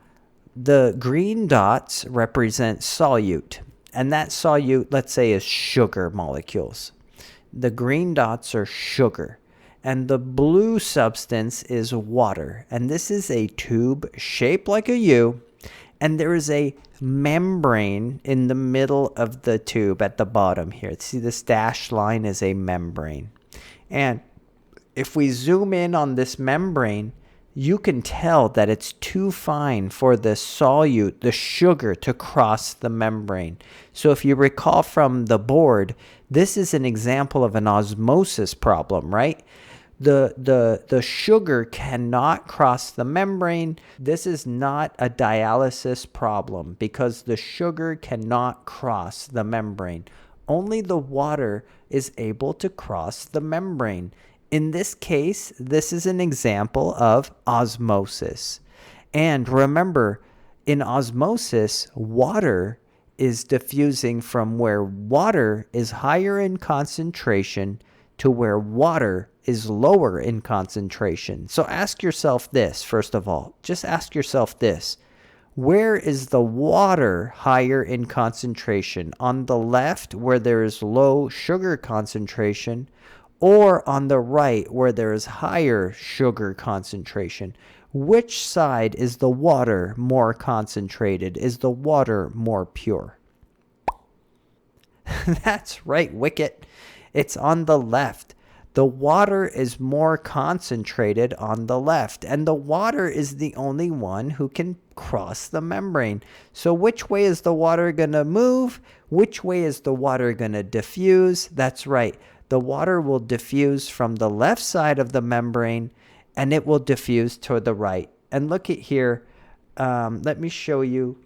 the green dots represent solute. And that solute, let's say, is sugar molecules. The green dots are sugar. And the blue substance is water. And this is a tube shaped like a U. And there is a membrane in the middle of the tube at the bottom here. See, this dashed line is a membrane. And if we zoom in on this membrane, you can tell that it's too fine for the solute, the sugar, to cross the membrane. So if you recall from the board, this is an example of an osmosis problem, right? The sugar cannot cross the membrane. This is not a dialysis problem because the sugar cannot cross the membrane. Only the water is able to cross the membrane. In this case, this is an example of osmosis. And remember, in osmosis, water is diffusing from where water is higher in concentration to where water is lower in concentration. So ask yourself this, first of all. Just ask yourself this. Where is the water higher in concentration? On the left, where there is low sugar concentration, or on the right, where there is higher sugar concentration? Which side is the water more concentrated? Is the water more pure? That's right, Wicket. It's on the left. The water is more concentrated on the left, and the water is the only one who can cross the membrane. So which way is the water going to move? Which way is the water going to diffuse? That's right. The water will diffuse from the left side of the membrane, and it will diffuse toward the right. And look at here. Let me show you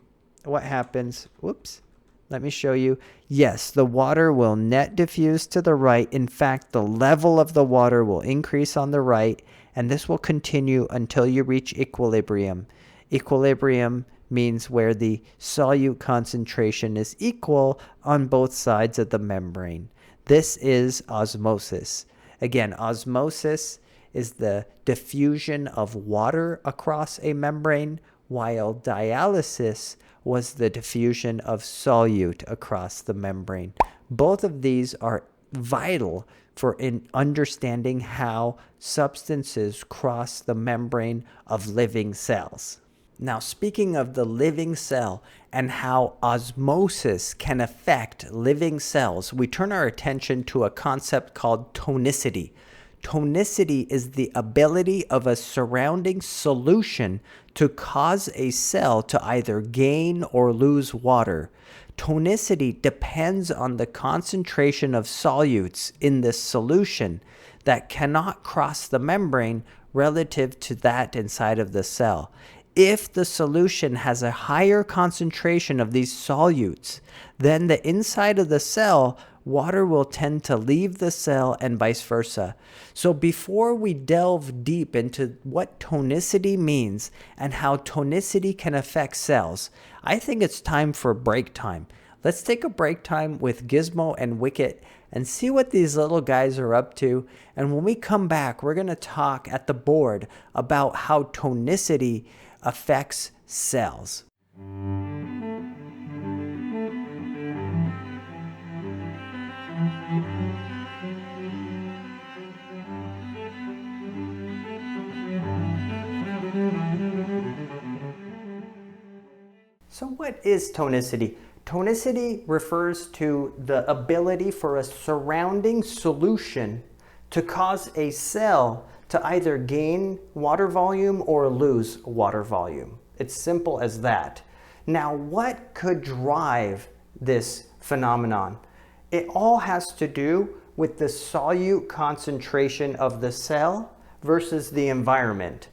what happens. Whoops. Let me show you. Yes, the water will net diffuse to the right. In fact, the level of the water will increase on the right, and this will continue until you reach equilibrium. Equilibrium means where the solute concentration is equal on both sides of the membrane. This is osmosis. Again, osmosis is the diffusion of water across a membrane, while dialysis was the diffusion of solute across the membrane. Both of these are vital for understanding how substances cross the membrane of living cells. Now, speaking of the living cell and how osmosis can affect living cells, we turn our attention to a concept called tonicity. Tonicity is the ability of a surrounding solution to cause a cell to either gain or lose water. Tonicity depends on the concentration of solutes in this solution that cannot cross the membrane relative to that inside of the cell. If the solution has a higher concentration of these solutes, then the inside of the cell, water will tend to leave the cell and vice versa. So before we delve deep into what tonicity means and how tonicity can affect cells, I think it's time for break time. Let's take a break time with Gizmo and Wicket and see what these little guys are up to. And when we come back, we're going to talk at the board about how tonicity affects cells. So what is tonicity? Tonicity refers to the ability for a surrounding solution to cause a cell to either gain water volume or lose water volume. It's simple as that. Now, what could drive this phenomenon? It all has to do with the solute concentration of the cell versus the environment.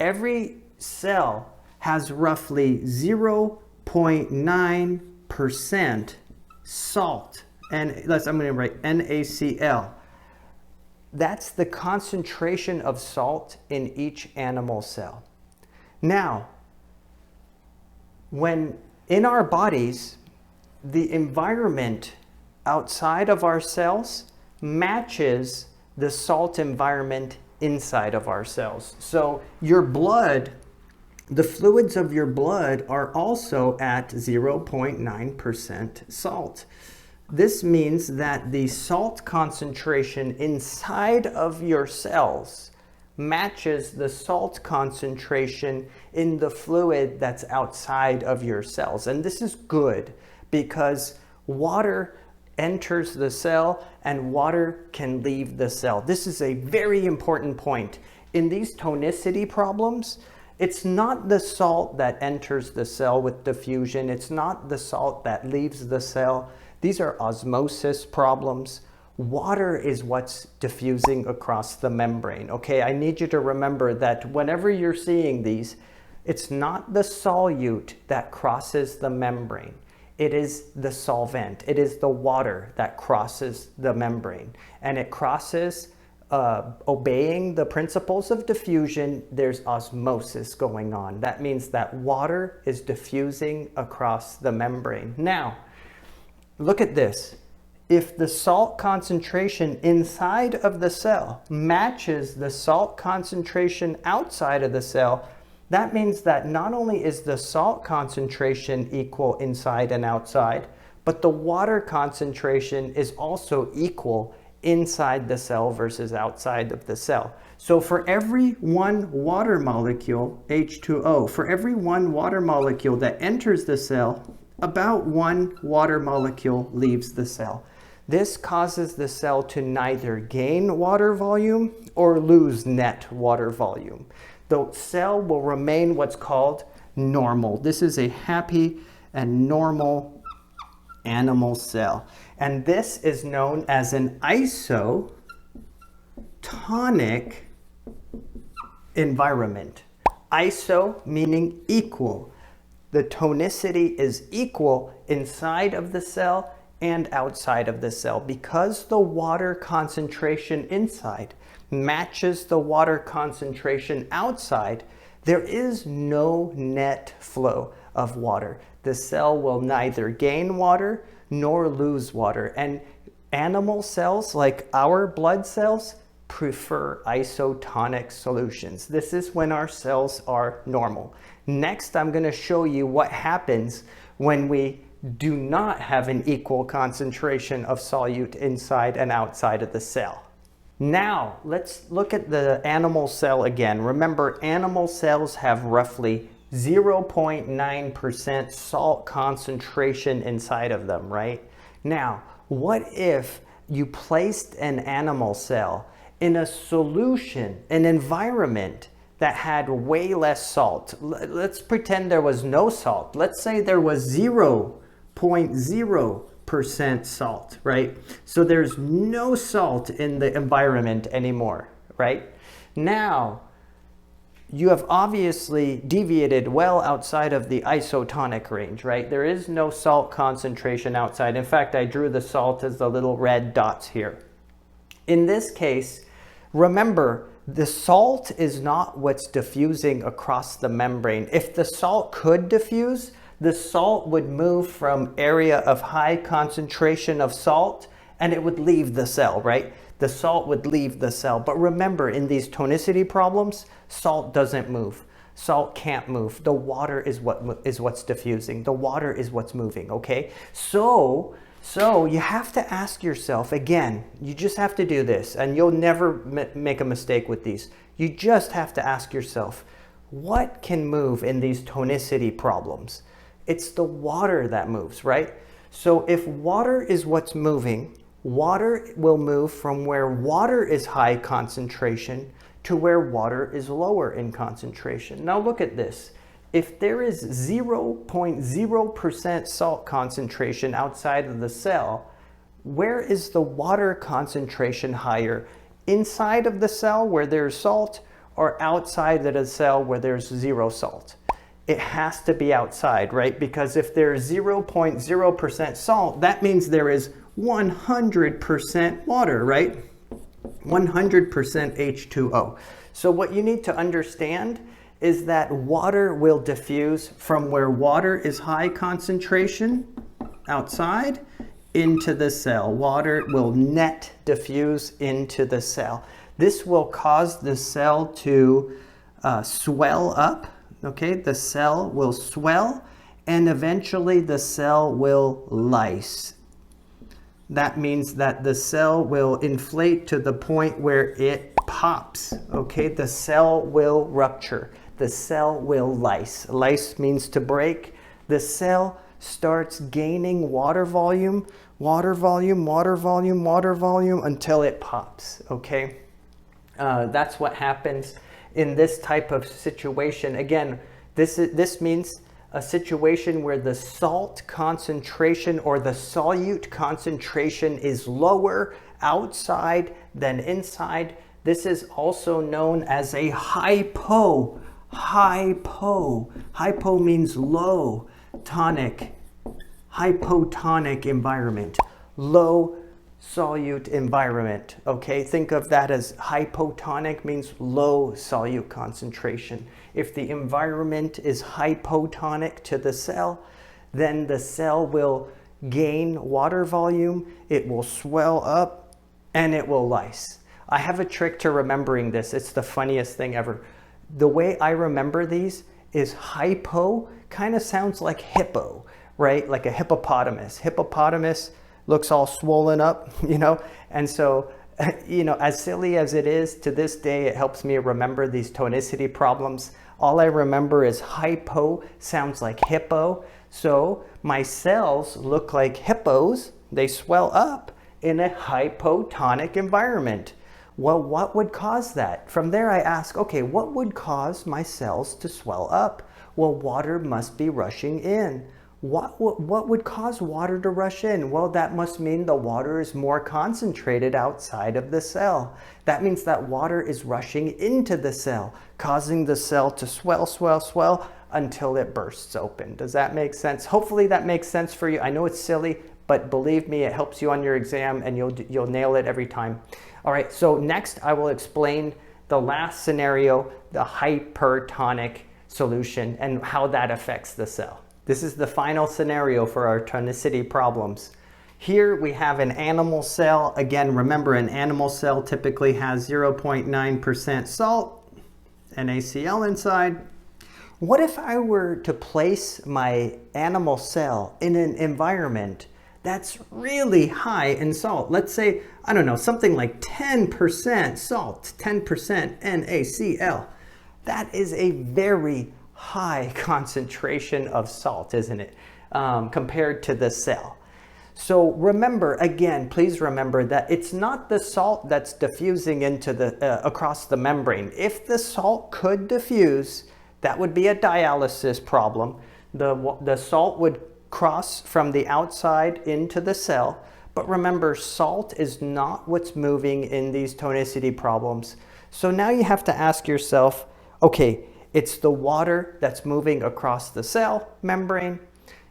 Every cell has roughly 0.9% salt, and I'm going to write NaCl. That's the concentration of salt in each animal cell. Now, when in our bodies, the environment outside of our cells matches the salt environment inside of our cells. So your blood, the fluids of your blood are also at 0.9% salt. This means that the salt concentration inside of your cells matches the salt concentration in the fluid that's outside of your cells. And this is good because water enters the cell and water can leave the cell. This is a very important point. in these tonicity problems, it's not the salt that enters the cell with diffusion. It's not the salt that leaves the cell. These are osmosis problems. Water is what's diffusing across the membrane. Okay, I need you to remember that whenever you're seeing these, it's not the solute that crosses the membrane. It is the solvent. It is the water that crosses the membrane. And it crosses obeying the principles of diffusion. There's osmosis going on. That means that water is diffusing across the membrane. Now, look at this. If the salt concentration inside of the cell matches the salt concentration outside of the cell, that means that not only is the salt concentration equal inside and outside, but the water concentration is also equal inside the cell versus outside of the cell. So for every one water molecule, H2O, for every one water molecule that enters the cell, about one water molecule leaves the cell. This causes the cell to neither gain water volume or lose net water volume. The cell will remain what's called normal. This is a happy and normal animal cell. And this is known as an isotonic environment. Iso meaning equal. The tonicity is equal inside of the cell and outside of the cell. Because the water concentration inside matches the water concentration outside, there is no net flow of water. The cell will neither gain water nor lose water. And animal cells, like our blood cells, prefer isotonic solutions. This is when our cells are normal. Next, I'm going to show you what happens when we do not have an equal concentration of solute inside and outside of the cell. Now, let's look at the animal cell again. Remember, animal cells have roughly 0.9% salt concentration inside of them, right? Now, what if you placed an animal cell in a solution, an environment that had way less salt? Let's pretend there was no salt. Let's say there was 0.0% salt, right? So there's no salt in the environment anymore, right? Now, you have obviously deviated well outside of the isotonic range, right? There is no salt concentration outside. In fact, I drew the salt as the little red dots here. In this case, remember, the salt is not what's diffusing across the membrane. If the salt could diffuse, the salt would move from area of high concentration of salt and it would leave the cell, right? The salt would leave the cell. But remember, in these tonicity problems, salt doesn't move. Salt can't move. The water is what's diffusing. The water is what's moving, okay? So you have to ask yourself, again, you just have to do this, and you'll never make a mistake with these. You just have to ask yourself, what can move in these tonicity problems? It's the water that moves, right? So if water is what's moving, water will move from where water is high concentration to where water is lower in concentration. Now look at this. If there is 0.0% salt concentration outside of the cell, where is the water concentration higher? Inside of the cell where there's salt, or outside of the cell where there's zero salt? It has to be outside, right? Because if there's 0.0% salt, that means there is 100% water, right? 100% H2O. So what you need to understand is that water will diffuse from where water is high concentration outside into the cell. Water will net diffuse into the cell. This will cause the cell to swell up, okay? The cell will swell and eventually the cell will lyse. That means that the cell will inflate to the point where it pops, okay? The cell will rupture. The cell will lyse. Lyse means to break. The cell starts gaining water volume, water volume, water volume, water volume until it pops, okay? That's what happens in this type of situation. Again, this means a situation where the salt concentration or the solute concentration is lower outside than inside. This is also known as a hypo. Hypo means low tonic, hypotonic environment, low solute environment. Okay, think of that as hypotonic means low solute concentration. If the environment is hypotonic to the cell, then the cell will gain water volume, it will swell up, and it will lyse. I have a trick to remembering this. It's the funniest thing ever. The way I remember these is hypo kind of sounds like hippo, right? Like a hippopotamus. Hippopotamus looks all swollen up, you know? And so, you know, as silly as it is, to this day, it helps me remember these tonicity problems. All I remember is hypo sounds like hippo. So my cells look like hippos. They swell up in a hypotonic environment. Well, what would cause that? From there I ask, okay, what would cause my cells to swell up? Well, water must be rushing in. What would cause water to rush in? Well, that must mean the water is more concentrated outside of the cell. That means that water is rushing into the cell, causing the cell to swell until it bursts open. Does that make sense? Hopefully that makes sense for you. I know it's silly, but believe me, it helps you on your exam and you'll nail it every time. All right, so next I will explain the last scenario, the hypertonic solution, and how that affects the cell. This is the final scenario for our tonicity problems. Here we have an animal cell. Again, remember an animal cell typically has 0.9% salt, NaCl inside. What if I were to place my animal cell in an environment that's really high in salt? Let's say, I don't know, something like 10% salt, 10% NaCl. That is a very high concentration of salt, isn't it, compared to the cell. So remember, again, please remember that it's not the salt that's diffusing into the across the membrane. If the salt could diffuse, that would be a dialysis problem. The salt would cross from the outside into the cell. But remember, salt is not what's moving in these tonicity problems. So now you have to ask yourself, okay, it's the water that's moving across the cell membrane,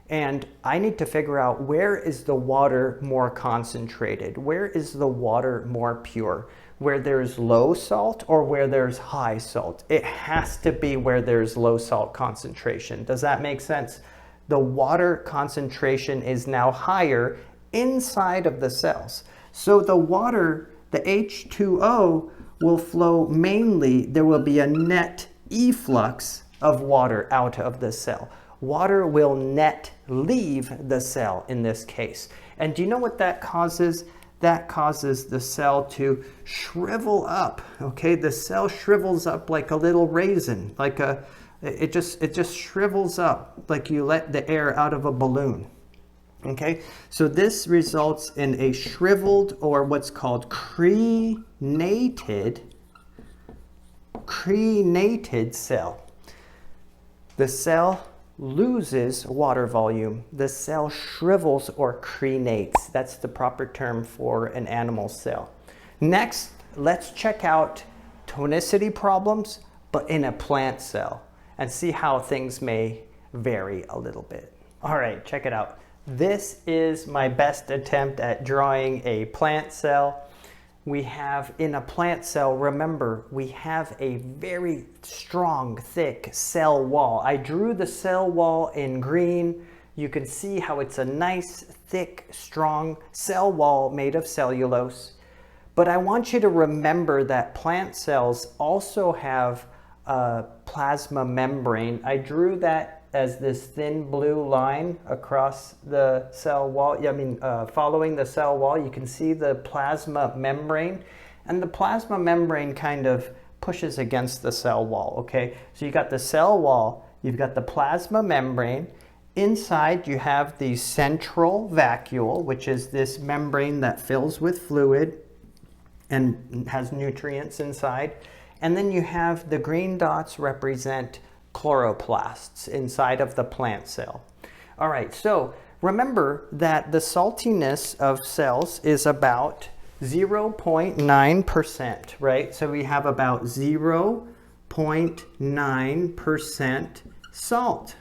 and I need to figure out where is the water more concentrated? Where is the water more pure? Where there's low salt or where there's high salt? It has to be where there's low salt concentration. Does that make sense? The water concentration is now higher inside of the cells. So the water, the H2O, will flow mainly, there will be a net efflux of water out of the cell. Water will net leave the cell in this case. And do you know what that causes? That causes the cell to shrivel up. Okay, the cell shrivels up like a little raisin, like it just shrivels up like you let the air out of a balloon. Okay, so this results in a shriveled, or what's called crenated cell. The cell loses water volume. The cell shrivels or crenates. That's the proper term for an animal cell. Next, let's check out tonicity problems, but in a plant cell, and see how things may vary a little bit. All right, check it out. This is my best attempt at drawing a plant cell. We have in a plant cell, remember, we have a very strong, thick cell wall. I drew the cell wall in green. You can see how it's a nice, thick, strong cell wall made of cellulose. But I want you to remember that plant cells also have a plasma membrane. I drew that as this thin blue line across the cell wall. Following the cell wall, you can see the plasma membrane, and the plasma membrane kind of pushes against the cell wall, okay? So you got the cell wall, you've got the plasma membrane. Inside you have the central vacuole, which is this membrane that fills with fluid. and has nutrients inside. And then you have the green dots represent chloroplasts inside of the plant cell. All right, so remember that the saltiness of cells is about 0.9%, right? So we have about 0.9% salt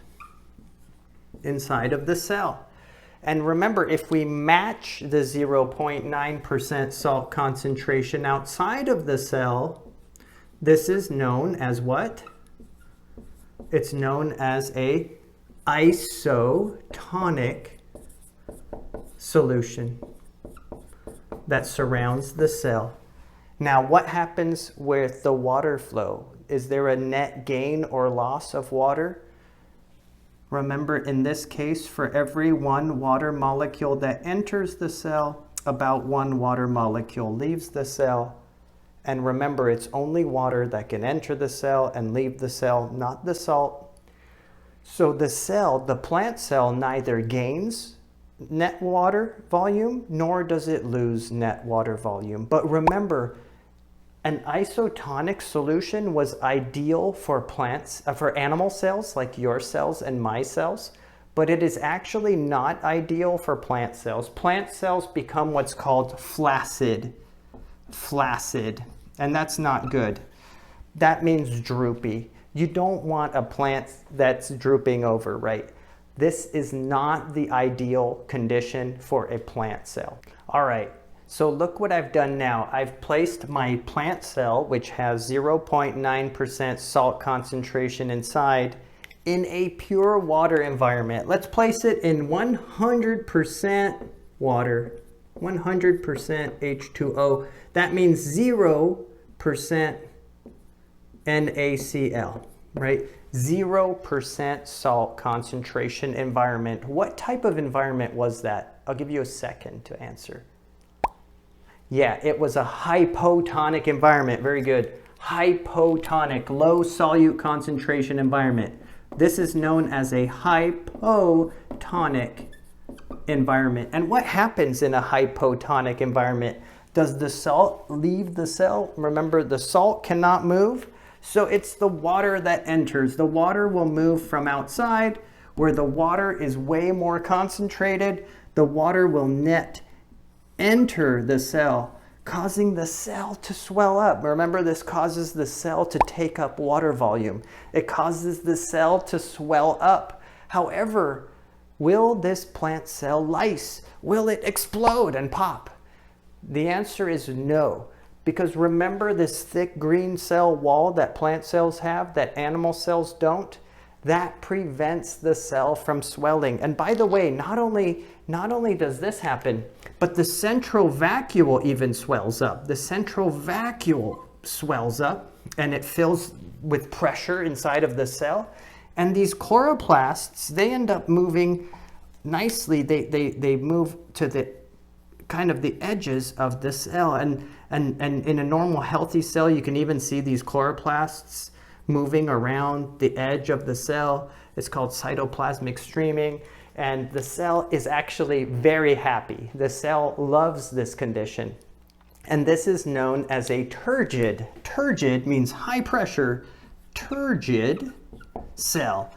inside of the cell. And remember, if we match the 0.9% salt concentration outside of the cell, this is known as what? It's known as a isotonic solution that surrounds the cell. Now, what happens with the water flow? Is there a net gain or loss of water? Remember, in this case, for every one water molecule that enters the cell, about one water molecule leaves the cell. And remember, it's only water that can enter the cell and leave the cell, not the salt. So the cell, the plant cell, neither gains net water volume, nor does it lose net water volume. But remember, an isotonic solution was ideal for plants, for animal cells like your cells and my cells, but it is actually not ideal for plant cells. Plant cells become what's called flaccid, and that's not good. That means droopy. You don't want a plant that's drooping over, right? This is not the ideal condition for a plant cell. All right, so look what I've done now. I've placed my plant cell, which has 0.9% salt concentration inside, in a pure water environment. Let's place it in 100% water, 100% H2O. That means 0% NaCl, right? 0% salt concentration environment. What type of environment was that? I'll give you a second to answer. Yeah, it was a hypotonic environment. Very good. Hypotonic, low solute concentration environment. This is known as a hypotonic environment. And what happens in a hypotonic environment? Does the salt leave the cell? Remember, the salt cannot move. So it's the water that enters. The water will move from outside, where the water is way more concentrated. The water will enter the cell, causing the cell to swell up. Remember, this causes the cell to take up water volume. It causes the cell to swell up. However, will this plant cell lyse? Will it explode and pop? The answer is no, because remember this thick green cell wall that plant cells have that animal cells don't? That prevents the cell from swelling. And by the way, not only does this happen, but the central vacuole even swells up. The central vacuole swells up and it fills with pressure inside of the cell. And these chloroplasts, they end up moving nicely. They move to the kind of the edges of the cell. And in a normal healthy cell, you can even see these chloroplasts moving around the edge of the cell. It's called cytoplasmic streaming. And the cell is actually very happy. The cell loves this condition. And this is known as a turgid. Turgid means high pressure, turgid cell.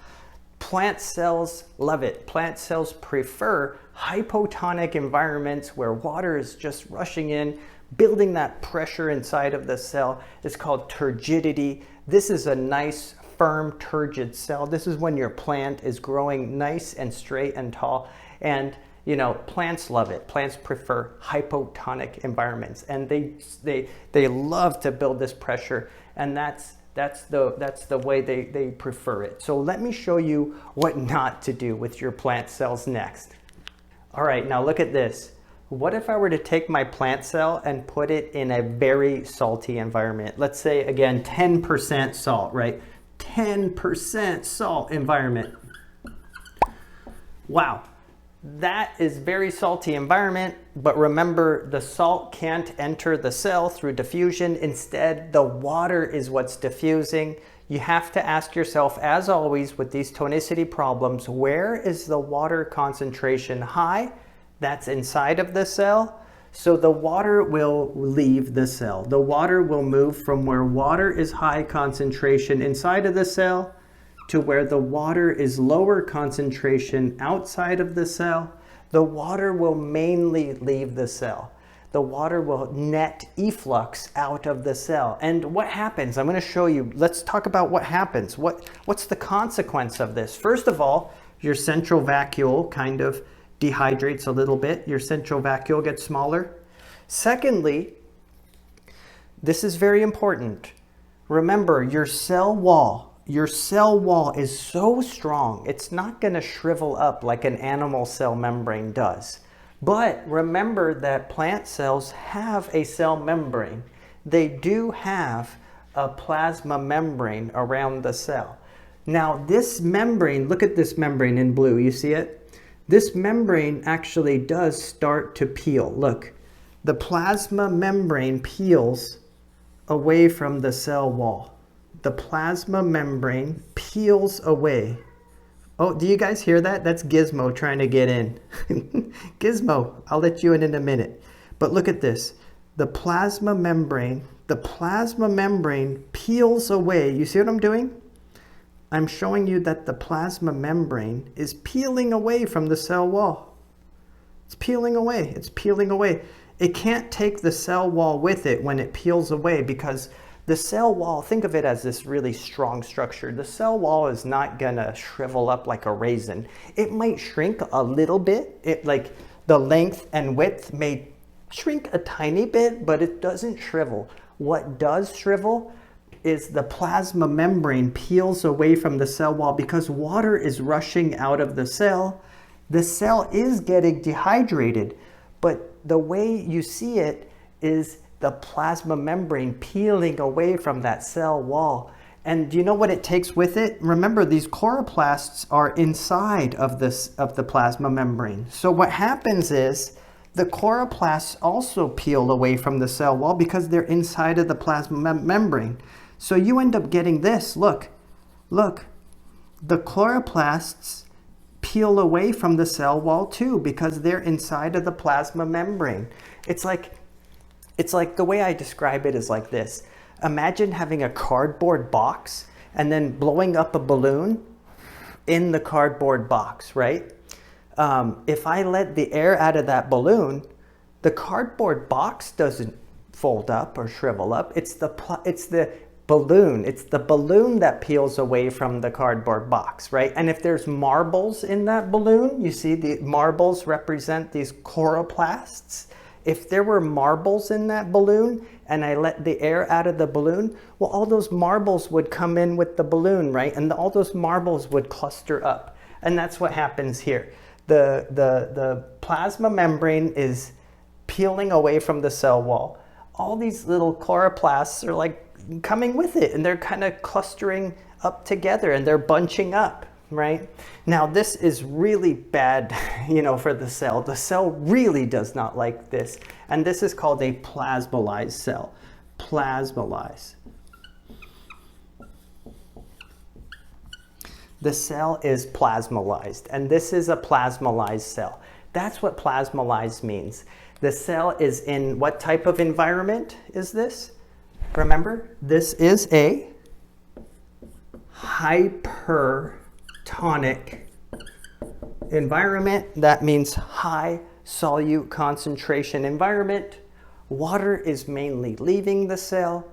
Plant cells love it. Plant cells prefer hypotonic environments where water is just rushing in, building that pressure inside of the cell. It's called turgidity. This is a nice, firm, turgid cell. This is when your plant is growing nice and straight and tall. And you know, plants love it. Plants prefer hypotonic environments, and they love to build this pressure, and that's the way they prefer it. So let me show you what not to do with your plant cells next. All right, now look at this. What if I were to take my plant cell and put it in a very salty environment? Let's say, again, 10% salt, right? 10% salt environment. Wow, that is very salty environment, but remember, the salt can't enter the cell through diffusion. Instead, the water is what's diffusing. You have to ask yourself, as always with these tonicity problems, where is the water concentration high? That's inside of the cell. So the water will leave the cell. The water will move from where water is high concentration inside of the cell to where the water is lower concentration outside of the cell. The water will mainly leave the cell. The water will net efflux out of the cell. And what happens? I'm going to show you. Let's talk about what happens. What's the consequence of this? First of all, your central vacuole kind of dehydrates a little bit. Your central vacuole gets smaller. Secondly, this is very important. Remember, your cell wall is so strong, it's not going to shrivel up like an animal cell membrane does. But remember that plant cells have a cell membrane. They do have a plasma membrane around the cell. Now this membrane, look at this membrane in blue, you see it? This membrane actually does start to peel. Look, the plasma membrane peels away from the cell wall. The plasma membrane peels away. Oh, do you guys hear that? That's Gizmo trying to get in. Gizmo, I'll let you in a minute. But look at this. The plasma membrane peels away. You see what I'm doing? I'm showing you that the plasma membrane is peeling away from the cell wall. It's peeling away. It's peeling away. It can't take the cell wall with it when it peels away because the cell wall, think of it as this really strong structure. The cell wall is not going to shrivel up like a raisin. It might shrink a little bit. Like the length and width may shrink a tiny bit, but it doesn't shrivel. What does shrivel is the plasma membrane peels away from the cell wall because water is rushing out of the cell. The cell is getting dehydrated, but the way you see it is the plasma membrane peeling away from that cell wall. And do you know what it takes with it? Remember, these chloroplasts are inside of the plasma membrane. So what happens is the chloroplasts also peel away from the cell wall because they're inside of the plasma membrane. So you end up getting this. Look, the chloroplasts peel away from the cell wall too because they're inside of the plasma membrane. It's like the way I describe it is like this. Imagine having a cardboard box and then blowing up a balloon in the cardboard box, right? If I let the air out of that balloon, the cardboard box doesn't fold up or shrivel up. It's the balloon. It's the balloon that peels away from the cardboard box, right? And if there's marbles in that balloon, you see the marbles represent these chloroplasts. If there were marbles in that balloon and I let the air out of the balloon, well, all those marbles would come in with the balloon, right? And all those marbles would cluster up. And that's what happens here. The plasma membrane is peeling away from the cell wall. All these little chloroplasts are like coming with it and they're kind of clustering up together and they're bunching up, right? Now this is really bad, for the cell. The cell really does not like this. And this is called a plasmolyzed cell. Plasmolyzed. The cell is plasmolyzed, and this is a plasmolyzed cell. That's what plasmolyzed means. The cell is in what type of environment is this? Remember, this is a hypertonic environment. That means high solute concentration environment. Water is mainly leaving the cell.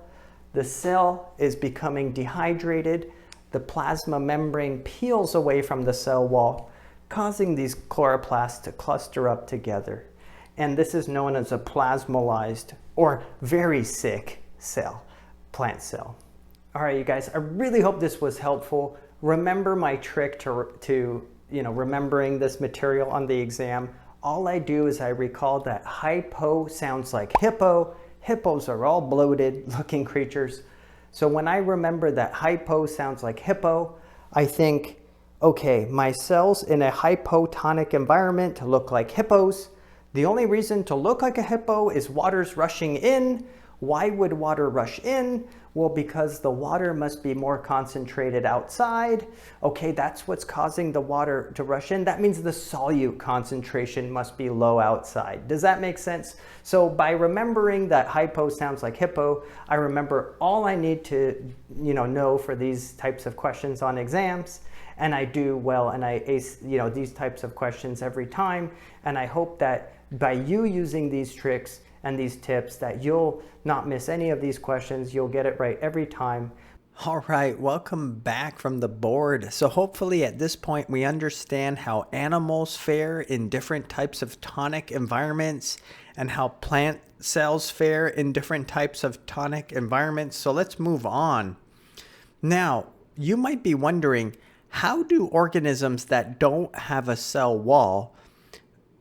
The cell is becoming dehydrated. The plasma membrane peels away from the cell wall, causing these chloroplasts to cluster up together. And this is known as a plasmolyzed or very sick cell, plant cell. All right, you guys, I really hope this was helpful. Remember my trick to remembering this material on the exam. All I do is I recall that hypo sounds like hippo. Hippos are all bloated looking creatures. So when I remember that hypo sounds like hippo, I think, okay, my cells in a hypotonic environment look like hippos. The only reason to look like a hippo is water's rushing in. Why would water rush in? Well, because the water must be more concentrated outside. Okay, that's what's causing the water to rush in. That means the solute concentration must be low outside. Does that make sense? So by remembering that hypo sounds like hippo, I remember all I need to know for these types of questions on exams. And I do well, and I ace these types of questions every time. And I hope that by you using these tricks and these tips that you'll not miss any of these questions. You'll get it right every time. All right, welcome back from the board. So hopefully at this point we understand how animals fare in different types of tonic environments and how plant cells fare in different types of tonic environments. So let's move on. Now, you might be wondering, how do organisms that don't have a cell wall,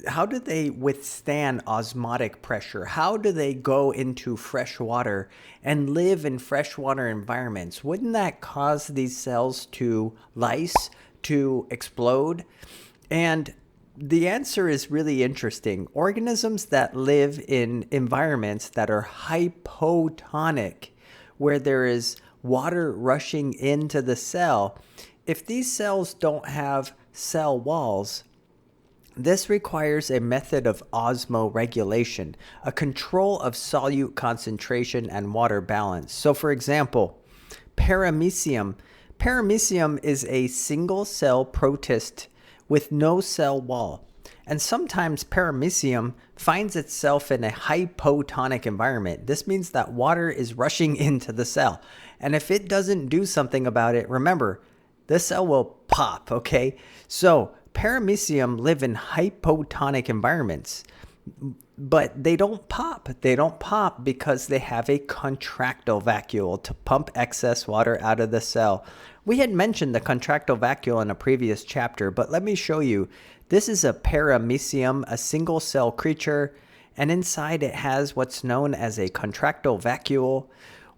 how do they withstand osmotic pressure? How do they go into fresh water and live in freshwater environments? Wouldn't that cause these cells to lyse, to explode? And the answer is really interesting. Organisms that live in environments that are hypotonic, where there is water rushing into the cell, if these cells don't have cell walls, this requires a method of osmoregulation, a control of solute concentration and water balance. So for example, paramecium. Paramecium is a single cell protist with no cell wall. And sometimes paramecium finds itself in a hypotonic environment. This means that water is rushing into the cell. And if it doesn't do something about it, remember, the cell will pop, okay? So paramecium live in hypotonic environments, but they don't pop. They don't pop because they have a contractile vacuole to pump excess water out of the cell. We had mentioned the contractile vacuole in a previous chapter, but let me show you. This is a paramecium, a single cell creature, and inside it has what's known as a contractile vacuole.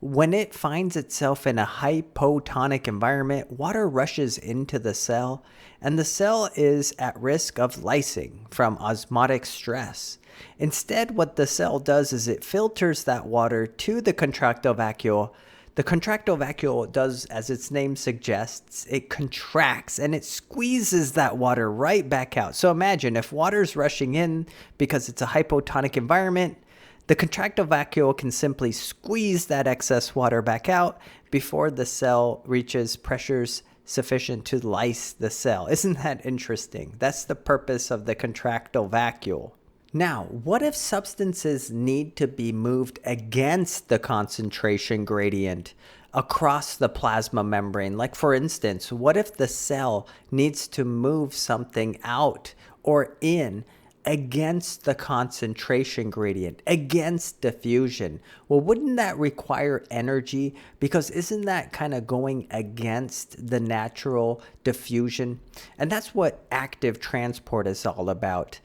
When it finds itself in a hypotonic environment, water rushes into the cell, and the cell is at risk of lysing from osmotic stress. Instead, what the cell does is it filters that water to the contractile vacuole. The contractile vacuole does, as its name suggests, it contracts and it squeezes that water right back out. So imagine if water's rushing in because it's a hypotonic environment, the contractile vacuole can simply squeeze that excess water back out before the cell reaches pressures sufficient to lyse the cell. Isn't that interesting? That's the purpose of the contractile vacuole. Now, what if substances need to be moved against the concentration gradient across the plasma membrane? Like for instance, what if the cell needs to move something out or in against the concentration gradient, against diffusion? Well, wouldn't that require energy? Because isn't that kind of going against the natural diffusion? And that's what active transport is all about.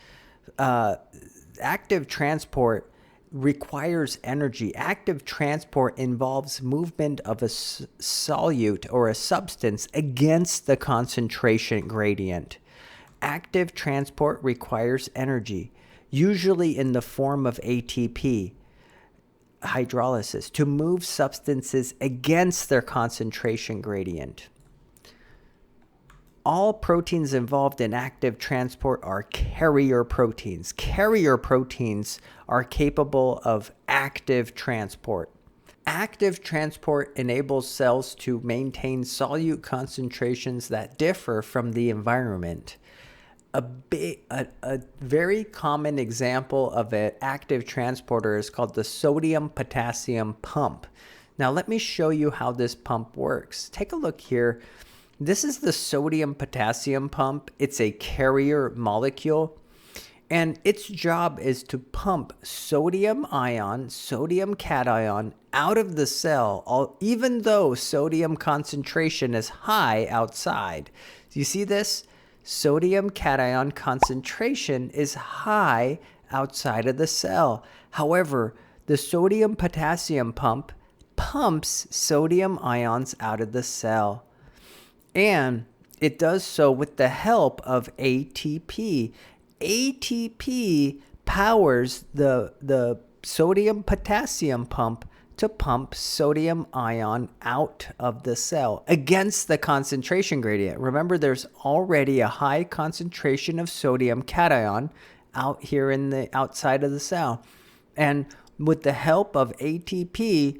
Active transport requires energy. Active transport involves movement of a solute or a substance against the concentration gradient. Active transport requires energy, usually in the form of ATP, hydrolysis, to move substances against their concentration gradient. All proteins involved in active transport are carrier proteins. Carrier proteins are capable of active transport. Active transport enables cells to maintain solute concentrations that differ from the environment. A very common example of an active transporter is called the sodium-potassium pump. Now let me show you how this pump works. Take a look here. This is the sodium-potassium pump. It's a carrier molecule, and its job is to pump sodium ion, sodium cation out of the cell, even though sodium concentration is high outside. Do you see this? Sodium cation concentration is high outside of the cell. However, the sodium-potassium pump pumps sodium ions out of the cell. And it does so with the help of ATP. ATP powers the sodium potassium pump to pump sodium ion out of the cell against the concentration gradient. Remember, there's already a high concentration of sodium cation out here in the outside of the cell. And with the help of ATP,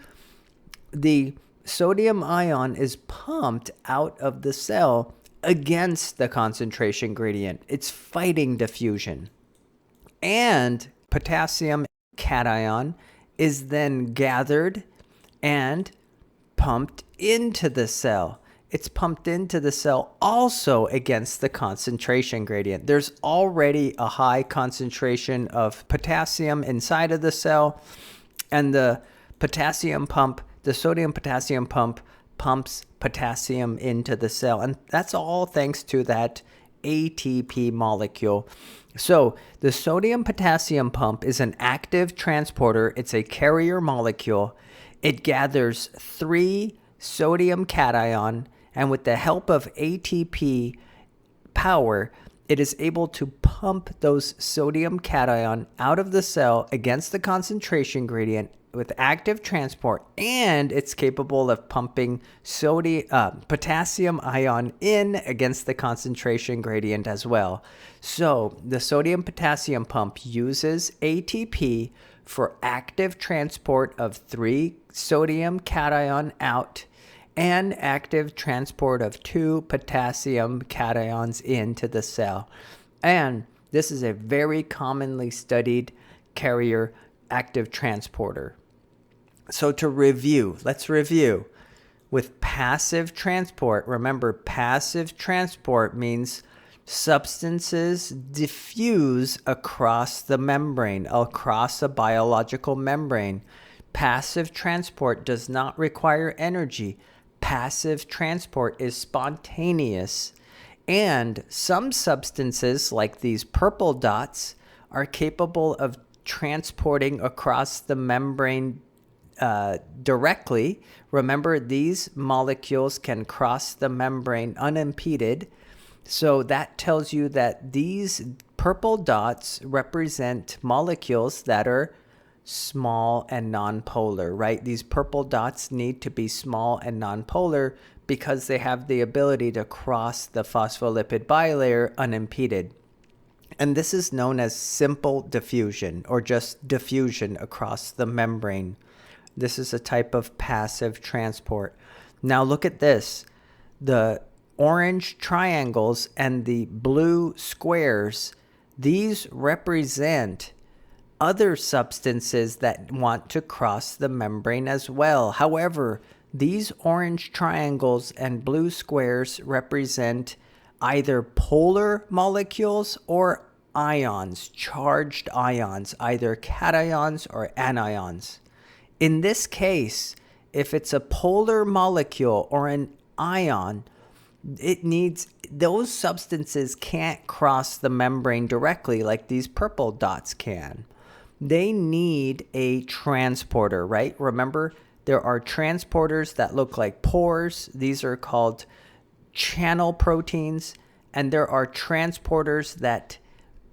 the sodium ion is pumped out of the cell against the concentration gradient. It's fighting diffusion. And potassium cation is then gathered and pumped into the cell. It's pumped into the cell also against the concentration gradient. There's already a high concentration of potassium inside of the cell, and the sodium potassium pump pumps potassium into the cell. And that's all thanks to that ATP molecule. So the sodium potassium pump is an active transporter. It's a carrier molecule. It gathers 3 sodium cation, and with the help of ATP power, it is able to pump those sodium cation out of the cell against the concentration gradient with active transport, and it's capable of pumping potassium ion in against the concentration gradient as well. So the sodium potassium pump uses ATP for active transport of 3 sodium cation out and active transport of 2 potassium cations into the cell. And this is a very commonly studied carrier active transporter. So to review, let's review. With passive transport, remember, passive transport means substances diffuse across the membrane, across a biological membrane. Passive transport does not require energy. Passive transport is spontaneous. And some substances, like these purple dots, are capable of transporting across the membrane directly. Remember, these molecules can cross the membrane unimpeded. So that tells you that these purple dots represent molecules that are small and nonpolar, right? These purple dots need to be small and nonpolar because they have the ability to cross the phospholipid bilayer unimpeded. And this is known as simple diffusion, or just diffusion across the membrane. This is a type of passive transport. Now look at this. The orange triangles and the blue squares, these represent other substances that want to cross the membrane as well. However, these orange triangles and blue squares represent either polar molecules or ions, charged ions, either cations or anions. In this case, if it's a polar molecule or an ion, those substances can't cross the membrane directly like these purple dots can. They need a transporter, right? Remember, there are transporters that look like pores. These are called channel proteins. And there are transporters that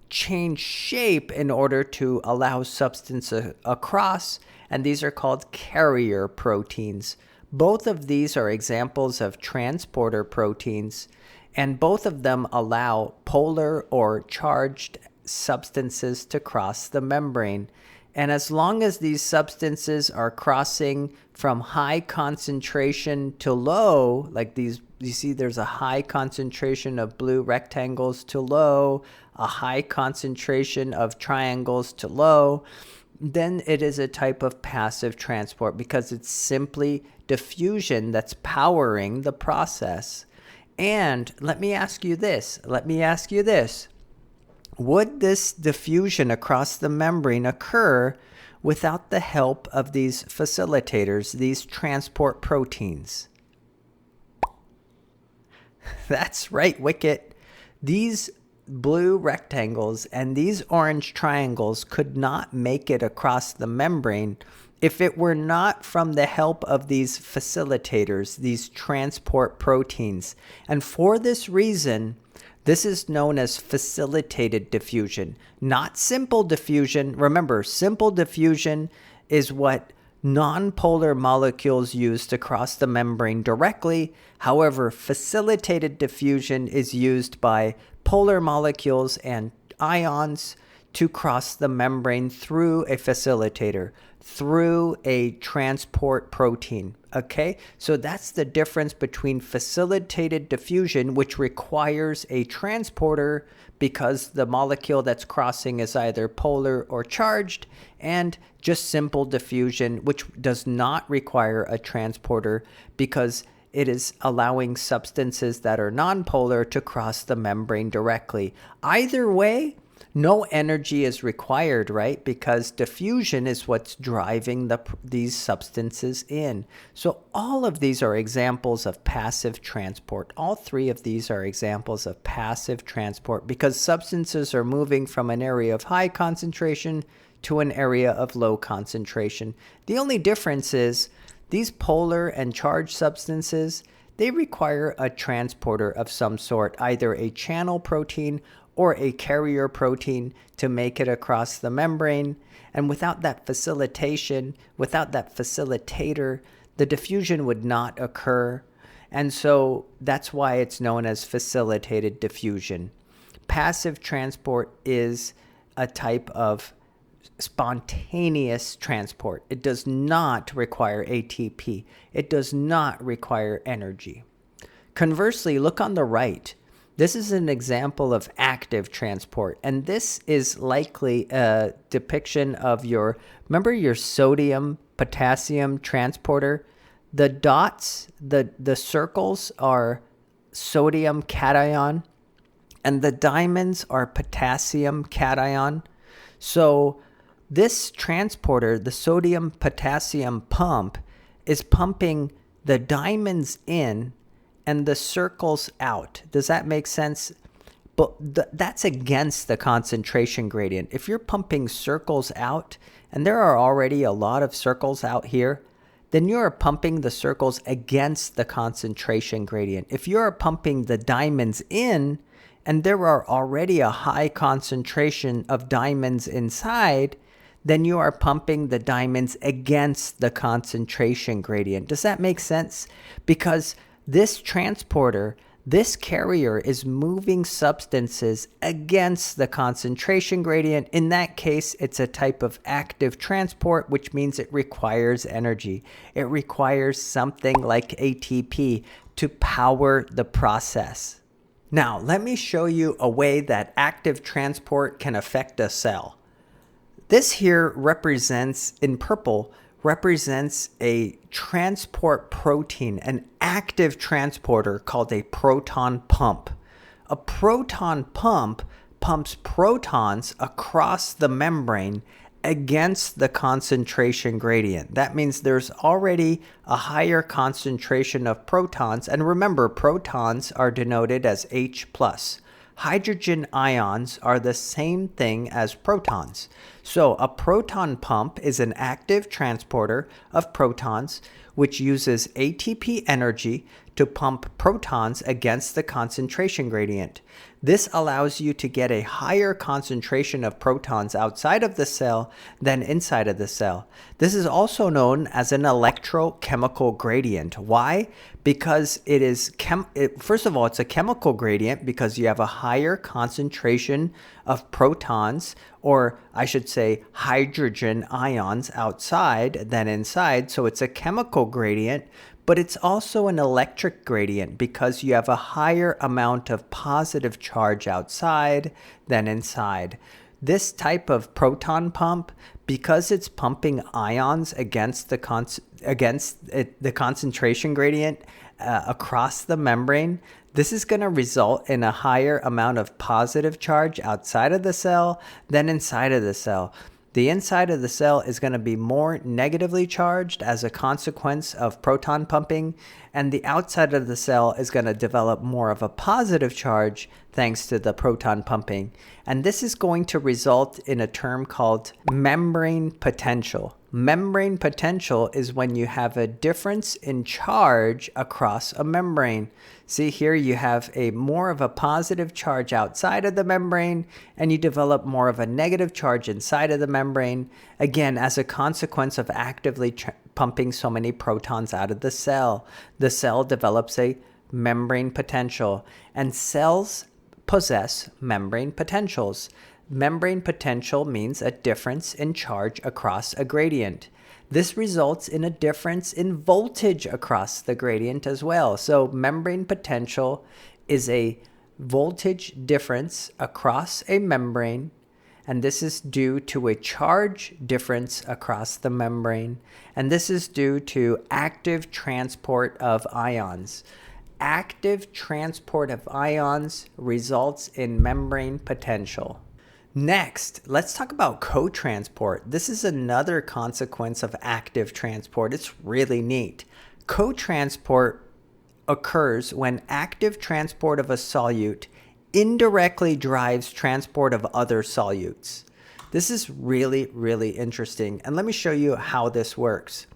change shape in order to allow substance across, and these are called carrier proteins. Both of these are examples of transporter proteins, and both of them allow polar or charged substances to cross the membrane. And as long as these substances are crossing from high concentration to low, like these, you see there's a high concentration of blue rectangles to low, a high concentration of triangles to low, then it is a type of passive transport because it's simply diffusion that's powering the process. And let me ask you this. Would this diffusion across the membrane occur without the help of these facilitators, these transport proteins? That's right, Wicket. These blue rectangles and these orange triangles could not make it across the membrane if it were not from the help of these facilitators, these transport proteins. And for this reason, This is known as facilitated diffusion, not simple diffusion. Remember, simple diffusion is what nonpolar molecules use to cross the membrane directly. However, facilitated diffusion is used by polar molecules and ions to cross the membrane through a facilitator, through a transport protein. Okay, so that's the difference between facilitated diffusion, which requires a transporter because the molecule that's crossing is either polar or charged, and just simple diffusion, which does not require a transporter because it is allowing substances that are nonpolar to cross the membrane directly. Either way, no energy is required, right? Because diffusion is what's driving these substances in. So all of these are examples of passive transport. All three of these are examples of passive transport because substances are moving from an area of high concentration to an area of low concentration. The only difference is these polar and charged substances, they require a transporter of some sort, either a channel protein or a carrier protein to make it across the membrane. And without that facilitation, without that facilitator, the diffusion would not occur. And so that's why it's known as facilitated diffusion. Passive transport is a type of spontaneous transport. It does not require ATP. It does not require energy. Conversely, look on the right. This is an example of active transport, and this is likely a depiction of remember your sodium potassium transporter? The dots, the circles are sodium cation, and the diamonds are potassium cation. So this transporter, the sodium potassium pump, is pumping the diamonds in and the circles out. Does that make sense? But that's against the concentration gradient. If you're pumping circles out, and there are already a lot of circles out here, then you are pumping the circles against the concentration gradient. If you are pumping the diamonds in, and there are already a high concentration of diamonds inside, then you are pumping the diamonds against the concentration gradient. Does that make sense? Because this transporter, this carrier is moving substances against the concentration gradient. In that case, it's a type of active transport, which means it requires energy. It requires something like ATP to power the process. Now, let me show you a way that active transport can affect a cell. This here represents, in purple, represents a transport protein, an active transporter called a proton pump. A proton pump pumps protons across the membrane against the concentration gradient. That means there's already a higher concentration of protons. And remember, protons are denoted as H+. Hydrogen ions are the same thing as protons. So a proton pump is an active transporter of protons which uses ATP energy to pump protons against the concentration gradient. This allows you to get a higher concentration of protons outside of the cell than inside of the cell. This is also known as an electrochemical gradient. Why? Because it is, first of all, it's a chemical gradient because you have a higher concentration of protons, or I should say hydrogen ions outside than inside. So it's a chemical gradient. But it's also an electric gradient because you have a higher amount of positive charge outside than inside. This type of proton pump, because it's pumping ions against the concentration gradient across the membrane, this is going to result in a higher amount of positive charge outside of the cell than inside of the cell. The inside of the cell is going to be more negatively charged as a consequence of proton pumping, and the outside of the cell is going to develop more of a positive charge thanks to the proton pumping. And this is going to result in a term called membrane potential. Membrane potential is when you have a difference in charge across a membrane. See here, you have a more of a positive charge outside of the membrane, and you develop more of a negative charge inside of the membrane, again, as a consequence of actively pumping so many protons out of the cell. The cell develops a membrane potential, and cells possess membrane potentials. Membrane potential means a difference in charge across a gradient. This results in a difference in voltage across the gradient as well. So membrane potential is a voltage difference across a membrane, and this is due to a charge difference across the membrane, and this is due to active transport of ions. Active transport of ions results in membrane potential. Next, let's talk about co-transport. This is another consequence of active transport. It's really neat. Co-transport occurs when active transport of a solute indirectly drives transport of other solutes. This is really, really interesting. And let me show you how this works.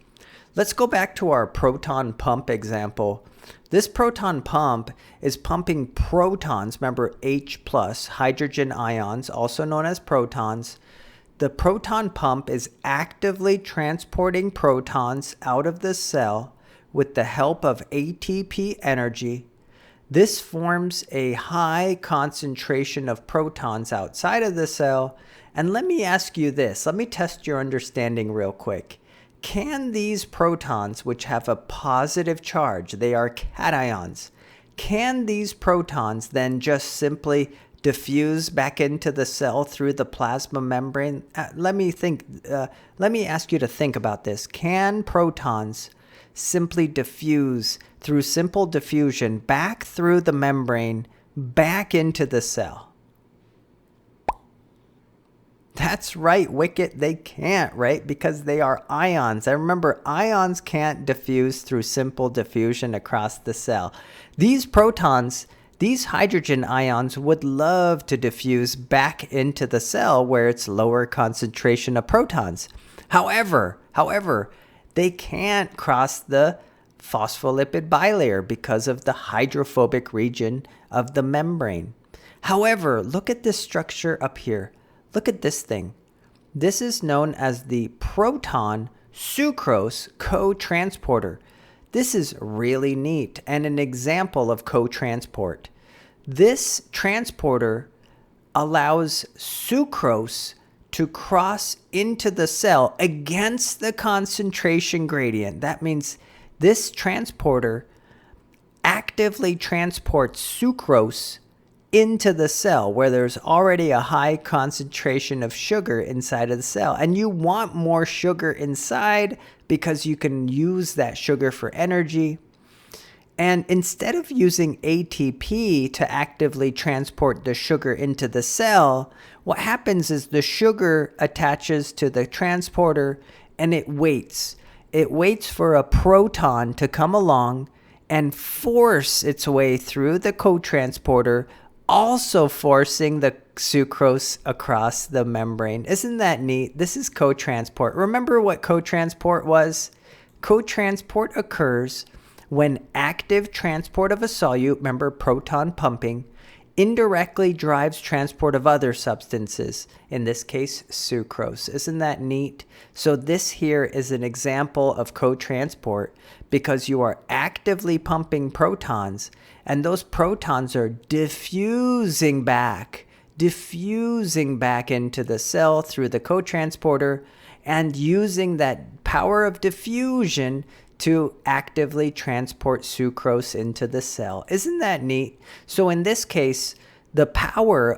Let's go back to our proton pump example. This proton pump is pumping protons, remember H+, hydrogen ions, also known as protons. The proton pump is actively transporting protons out of the cell with the help of ATP energy. This forms a high concentration of protons outside of the cell. And let me ask you this, let me test your understanding real quick. Can these protons, which have a positive charge, they are cations, can these protons then just simply diffuse back into the cell through the plasma membrane? Let me ask you to think about this. Can protons simply diffuse through simple diffusion back through the membrane, back into the cell? That's right, Wicket, they can't, right? Because they are ions. And remember, ions can't diffuse through simple diffusion across the cell. These protons, these hydrogen ions would love to diffuse back into the cell where it's lower concentration of protons. However, they can't cross the phospholipid bilayer because of the hydrophobic region of the membrane. However, look at this structure up here. Look at this thing. This is known as the proton sucrose co-transporter. This is really neat and an example of co-transport. This transporter allows sucrose to cross into the cell against the concentration gradient. That means this transporter actively transports sucrose into the cell where there's already a high concentration of sugar inside of the cell. And you want more sugar inside because you can use that sugar for energy. And instead of using ATP to actively transport the sugar into the cell, what happens is the sugar attaches to the transporter and it waits. It waits for a proton to come along and force its way through the co-transporter, also forcing the sucrose across the membrane. Isn't that neat? This is co-transport. Remember what co-transport was? Co-transport occurs when active transport of a solute, remember proton pumping, indirectly drives transport of other substances, in this case, sucrose. Isn't that neat? So this here is an example of co-transport because you are actively pumping protons, and those protons are diffusing back into the cell through the co-transporter and using that power of diffusion to actively transport sucrose into the cell. Isn't that neat? So in this case, the power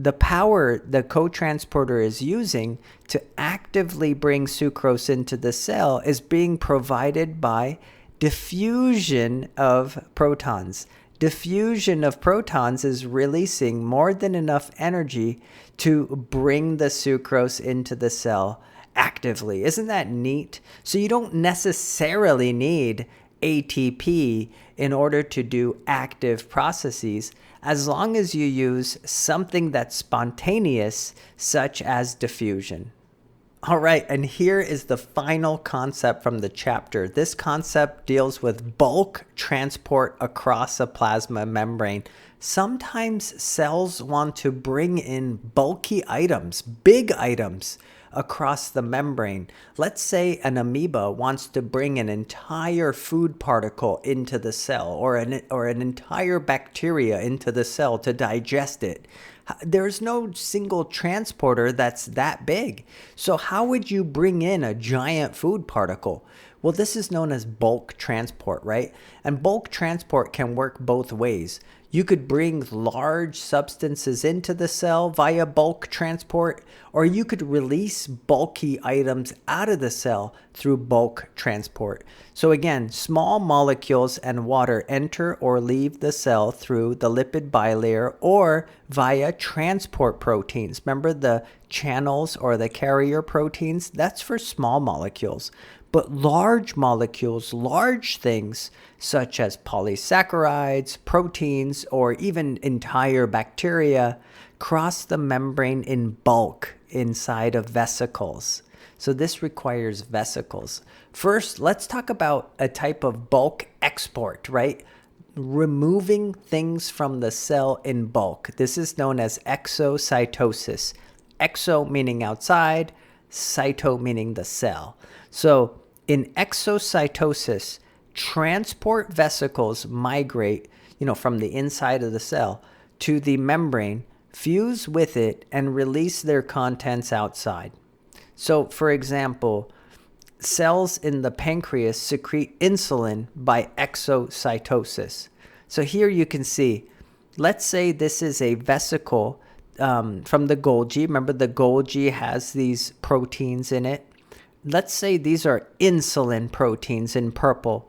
the co-transporter is using to actively bring sucrose into the cell is being provided by diffusion of protons. Diffusion of protons is releasing more than enough energy to bring the sucrose into the cell actively. Isn't that neat? So you don't necessarily need ATP in order to do active processes as long as you use something that's spontaneous, such as diffusion. All right, and here is the final concept from the chapter. This concept deals with bulk transport across a plasma membrane. Sometimes cells want to bring in bulky items, big items, across the membrane. Let's say an amoeba wants to bring an entire food particle into the cell, or an entire bacteria into the cell to digest it. There's no single transporter that's that big. So how would you bring in a giant food particle? Well, this is known as bulk transport, right? And bulk transport can work both ways. You could bring large substances into the cell via bulk transport, or you could release bulky items out of the cell through bulk transport. So again, small molecules and water enter or leave the cell through the lipid bilayer or via transport proteins. Remember the channels or the carrier proteins? That's for small molecules. But large molecules, large things such as polysaccharides, proteins, or even entire bacteria cross the membrane in bulk inside of vesicles. So this requires vesicles. First, let's talk about a type of bulk export, right? Removing things from the cell in bulk. This is known as exocytosis. Exo meaning outside, cyto meaning the cell. So in exocytosis, transport vesicles migrate, from the inside of the cell to the membrane, fuse with it, and release their contents outside. So, for example, cells in the pancreas secrete insulin by exocytosis. So here you can see, let's say this is a vesicle from the Golgi. Remember the Golgi has these proteins in it. Let's say these are insulin proteins in purple.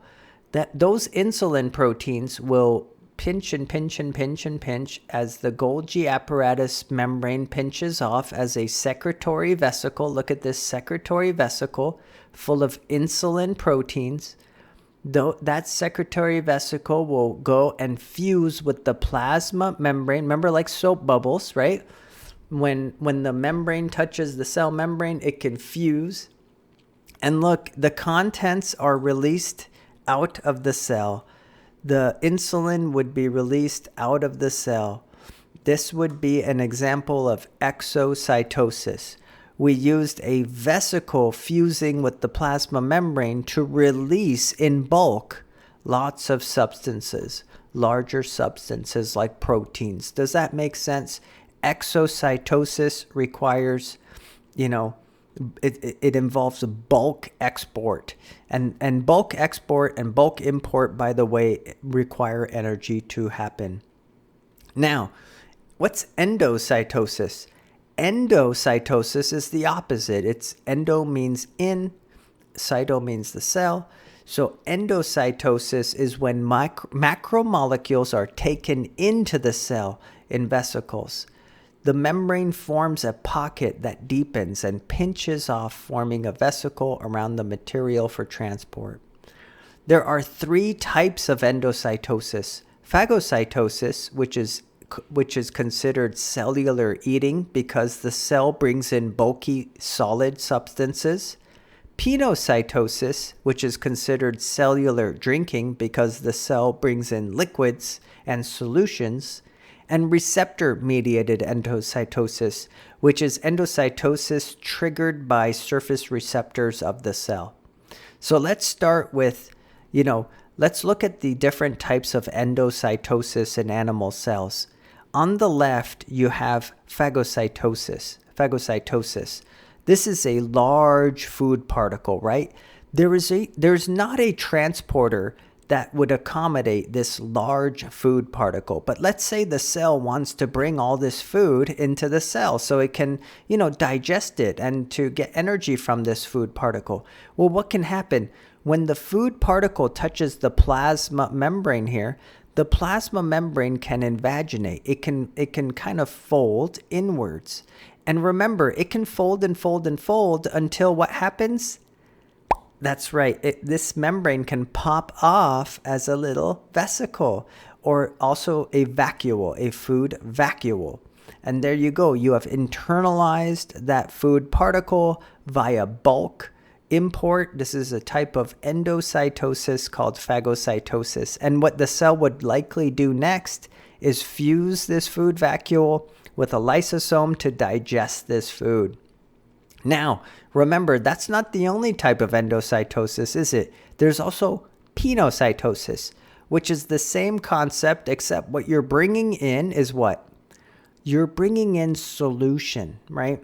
Those insulin proteins will pinch and pinch and pinch and pinch as the Golgi apparatus membrane pinches off as a secretory vesicle. Look at this secretory vesicle full of insulin proteins. That secretory vesicle will go and fuse with the plasma membrane. Remember, like soap bubbles, right? When the membrane touches the cell membrane, it can fuse. And look, the contents are released out of the cell. The insulin would be released out of the cell. This would be an example of exocytosis. We used a vesicle fusing with the plasma membrane to release in bulk lots of substances, larger substances like proteins. Does that make sense? Exocytosis requires, it involves a bulk export. And bulk export and bulk import, by the way, require energy to happen. Now, what's endocytosis? Endocytosis is the opposite. It's endo means in, cyto means the cell. So endocytosis is when macromolecules are taken into the cell in vesicles. The membrane forms a pocket that deepens and pinches off, forming a vesicle around the material for transport. There are three types of endocytosis. Phagocytosis, which is considered cellular eating because the cell brings in bulky solid substances. Penocytosis, which is considered cellular drinking because the cell brings in liquids and solutions. And receptor-mediated endocytosis, which is endocytosis triggered by surface receptors of the cell. So let's start with, let's look at the different types of endocytosis in animal cells. On the left, you have phagocytosis. This is a large food particle, right? There's not a transporter that would accommodate this large food particle. But let's say the cell wants to bring all this food into the cell so it can, digest it and to get energy from this food particle. Well, what can happen? When the food particle touches the plasma membrane here, the plasma membrane can invaginate. It can kind of fold inwards. And remember, it can fold and fold and fold until what happens? That's right. This membrane can pop off as a little vesicle, or also a vacuole, a food vacuole. And there you go. You have internalized that food particle via bulk import. This is a type of endocytosis called phagocytosis. And what the cell would likely do next is fuse this food vacuole with a lysosome to digest this food. Now, remember, that's not the only type of endocytosis, is it? There's also penocytosis, which is the same concept, except what you're bringing in is what? You're bringing in solution, right?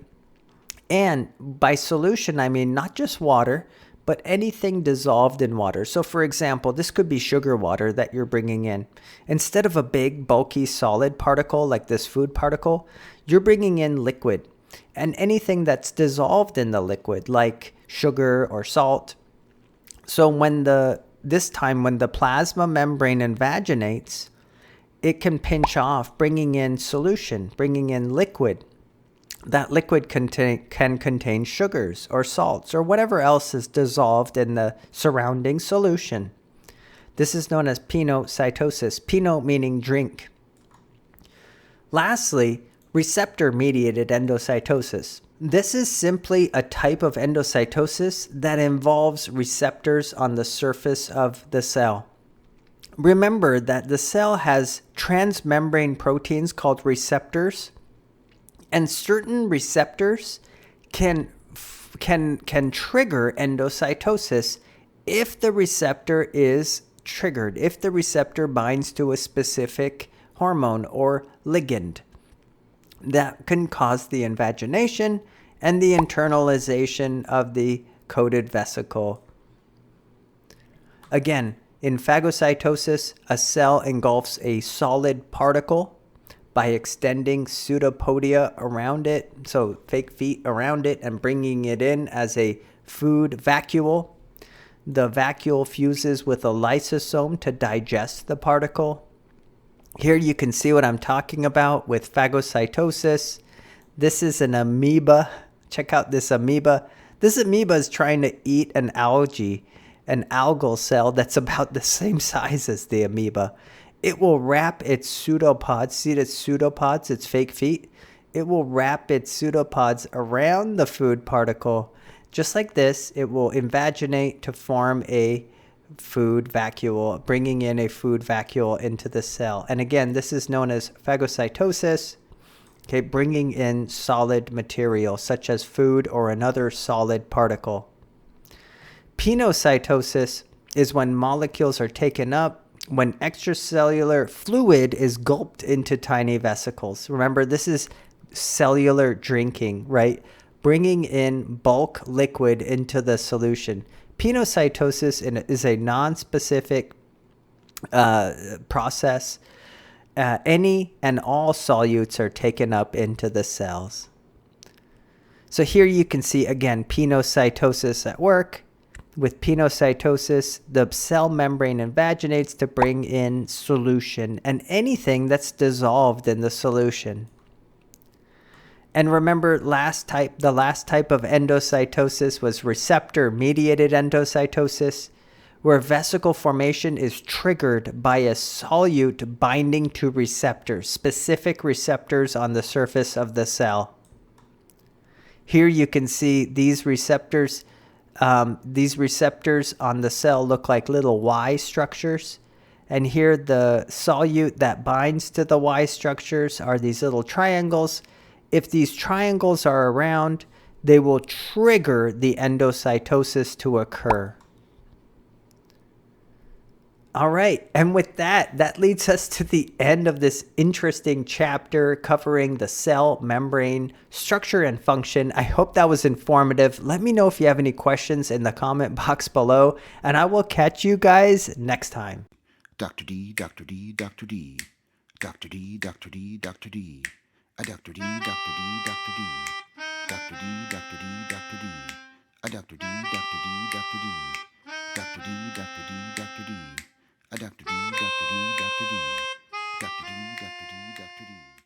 And by solution, I mean not just water, but anything dissolved in water. So for example, this could be sugar water that you're bringing in. Instead of a big, bulky, solid particle like this food particle, you're bringing in liquid. And anything that's dissolved in the liquid, like sugar or salt. So this time when the plasma membrane invaginates, it can pinch off, bringing in solution, bringing in liquid. That liquid can contain sugars or salts or whatever else is dissolved in the surrounding solution. This is known as penocytosis, peno meaning drink. Lastly, receptor-mediated endocytosis. This is simply a type of endocytosis that involves receptors on the surface of the cell. Remember that the cell has transmembrane proteins called receptors, and certain receptors can trigger endocytosis if the receptor is triggered, if the receptor binds to a specific hormone or ligand. That can cause the invagination and the internalization of the coated vesicle. Again, in phagocytosis, a cell engulfs a solid particle by extending pseudopodia around it, so fake feet around it, and bringing it in as a food vacuole. The vacuole fuses with a lysosome to digest the particle. Here you can see what I'm talking about with phagocytosis. This is an amoeba. Check out this amoeba. This amoeba is trying to eat an algal cell that's about the same size as the amoeba. It will wrap its pseudopods, see its pseudopods, its fake feet? It will wrap its pseudopods around the food particle. Just like this, it will invaginate to form a food vacuole, bringing in a food vacuole into the cell. And again, this is known as phagocytosis, okay, bringing in solid material such as food or another solid particle. Penocytosis is when molecules are taken up, when extracellular fluid is gulped into tiny vesicles. Remember, this is cellular drinking, right? Bringing in bulk liquid into the solution. Penocytosis is a non-specific process. Any and all solutes are taken up into the cells. So here you can see, again, penocytosis at work. With penocytosis, the cell membrane invaginates to bring in solution and anything that's dissolved in the solution. And remember, the last type of endocytosis was receptor-mediated endocytosis, where vesicle formation is triggered by a solute binding to receptors, specific receptors on the surface of the cell. Here you can see these receptors. These receptors on the cell look like little Y structures. And here the solute that binds to the Y structures are these little triangles. If these triangles are around, they will trigger the endocytosis to occur. All right, and with that leads us to the end of this interesting chapter covering the cell membrane structure and function. I hope that was informative. Let me know if you have any questions in the comment box below, and I will catch you guys next time. Dr. D, Dr. D, Dr. D. Dr. D, Dr. D, Dr. D. A Dr. D, Dr. D, Dr. D. Dr. D, Dr. D, Dr. D. A Dr. D, Dr. D, Dr. D. Dr. D, Dr. D, Dr. D. A Dr. D, Dr. D, Dr. D. Dr. D, Dr. D, Dr. D.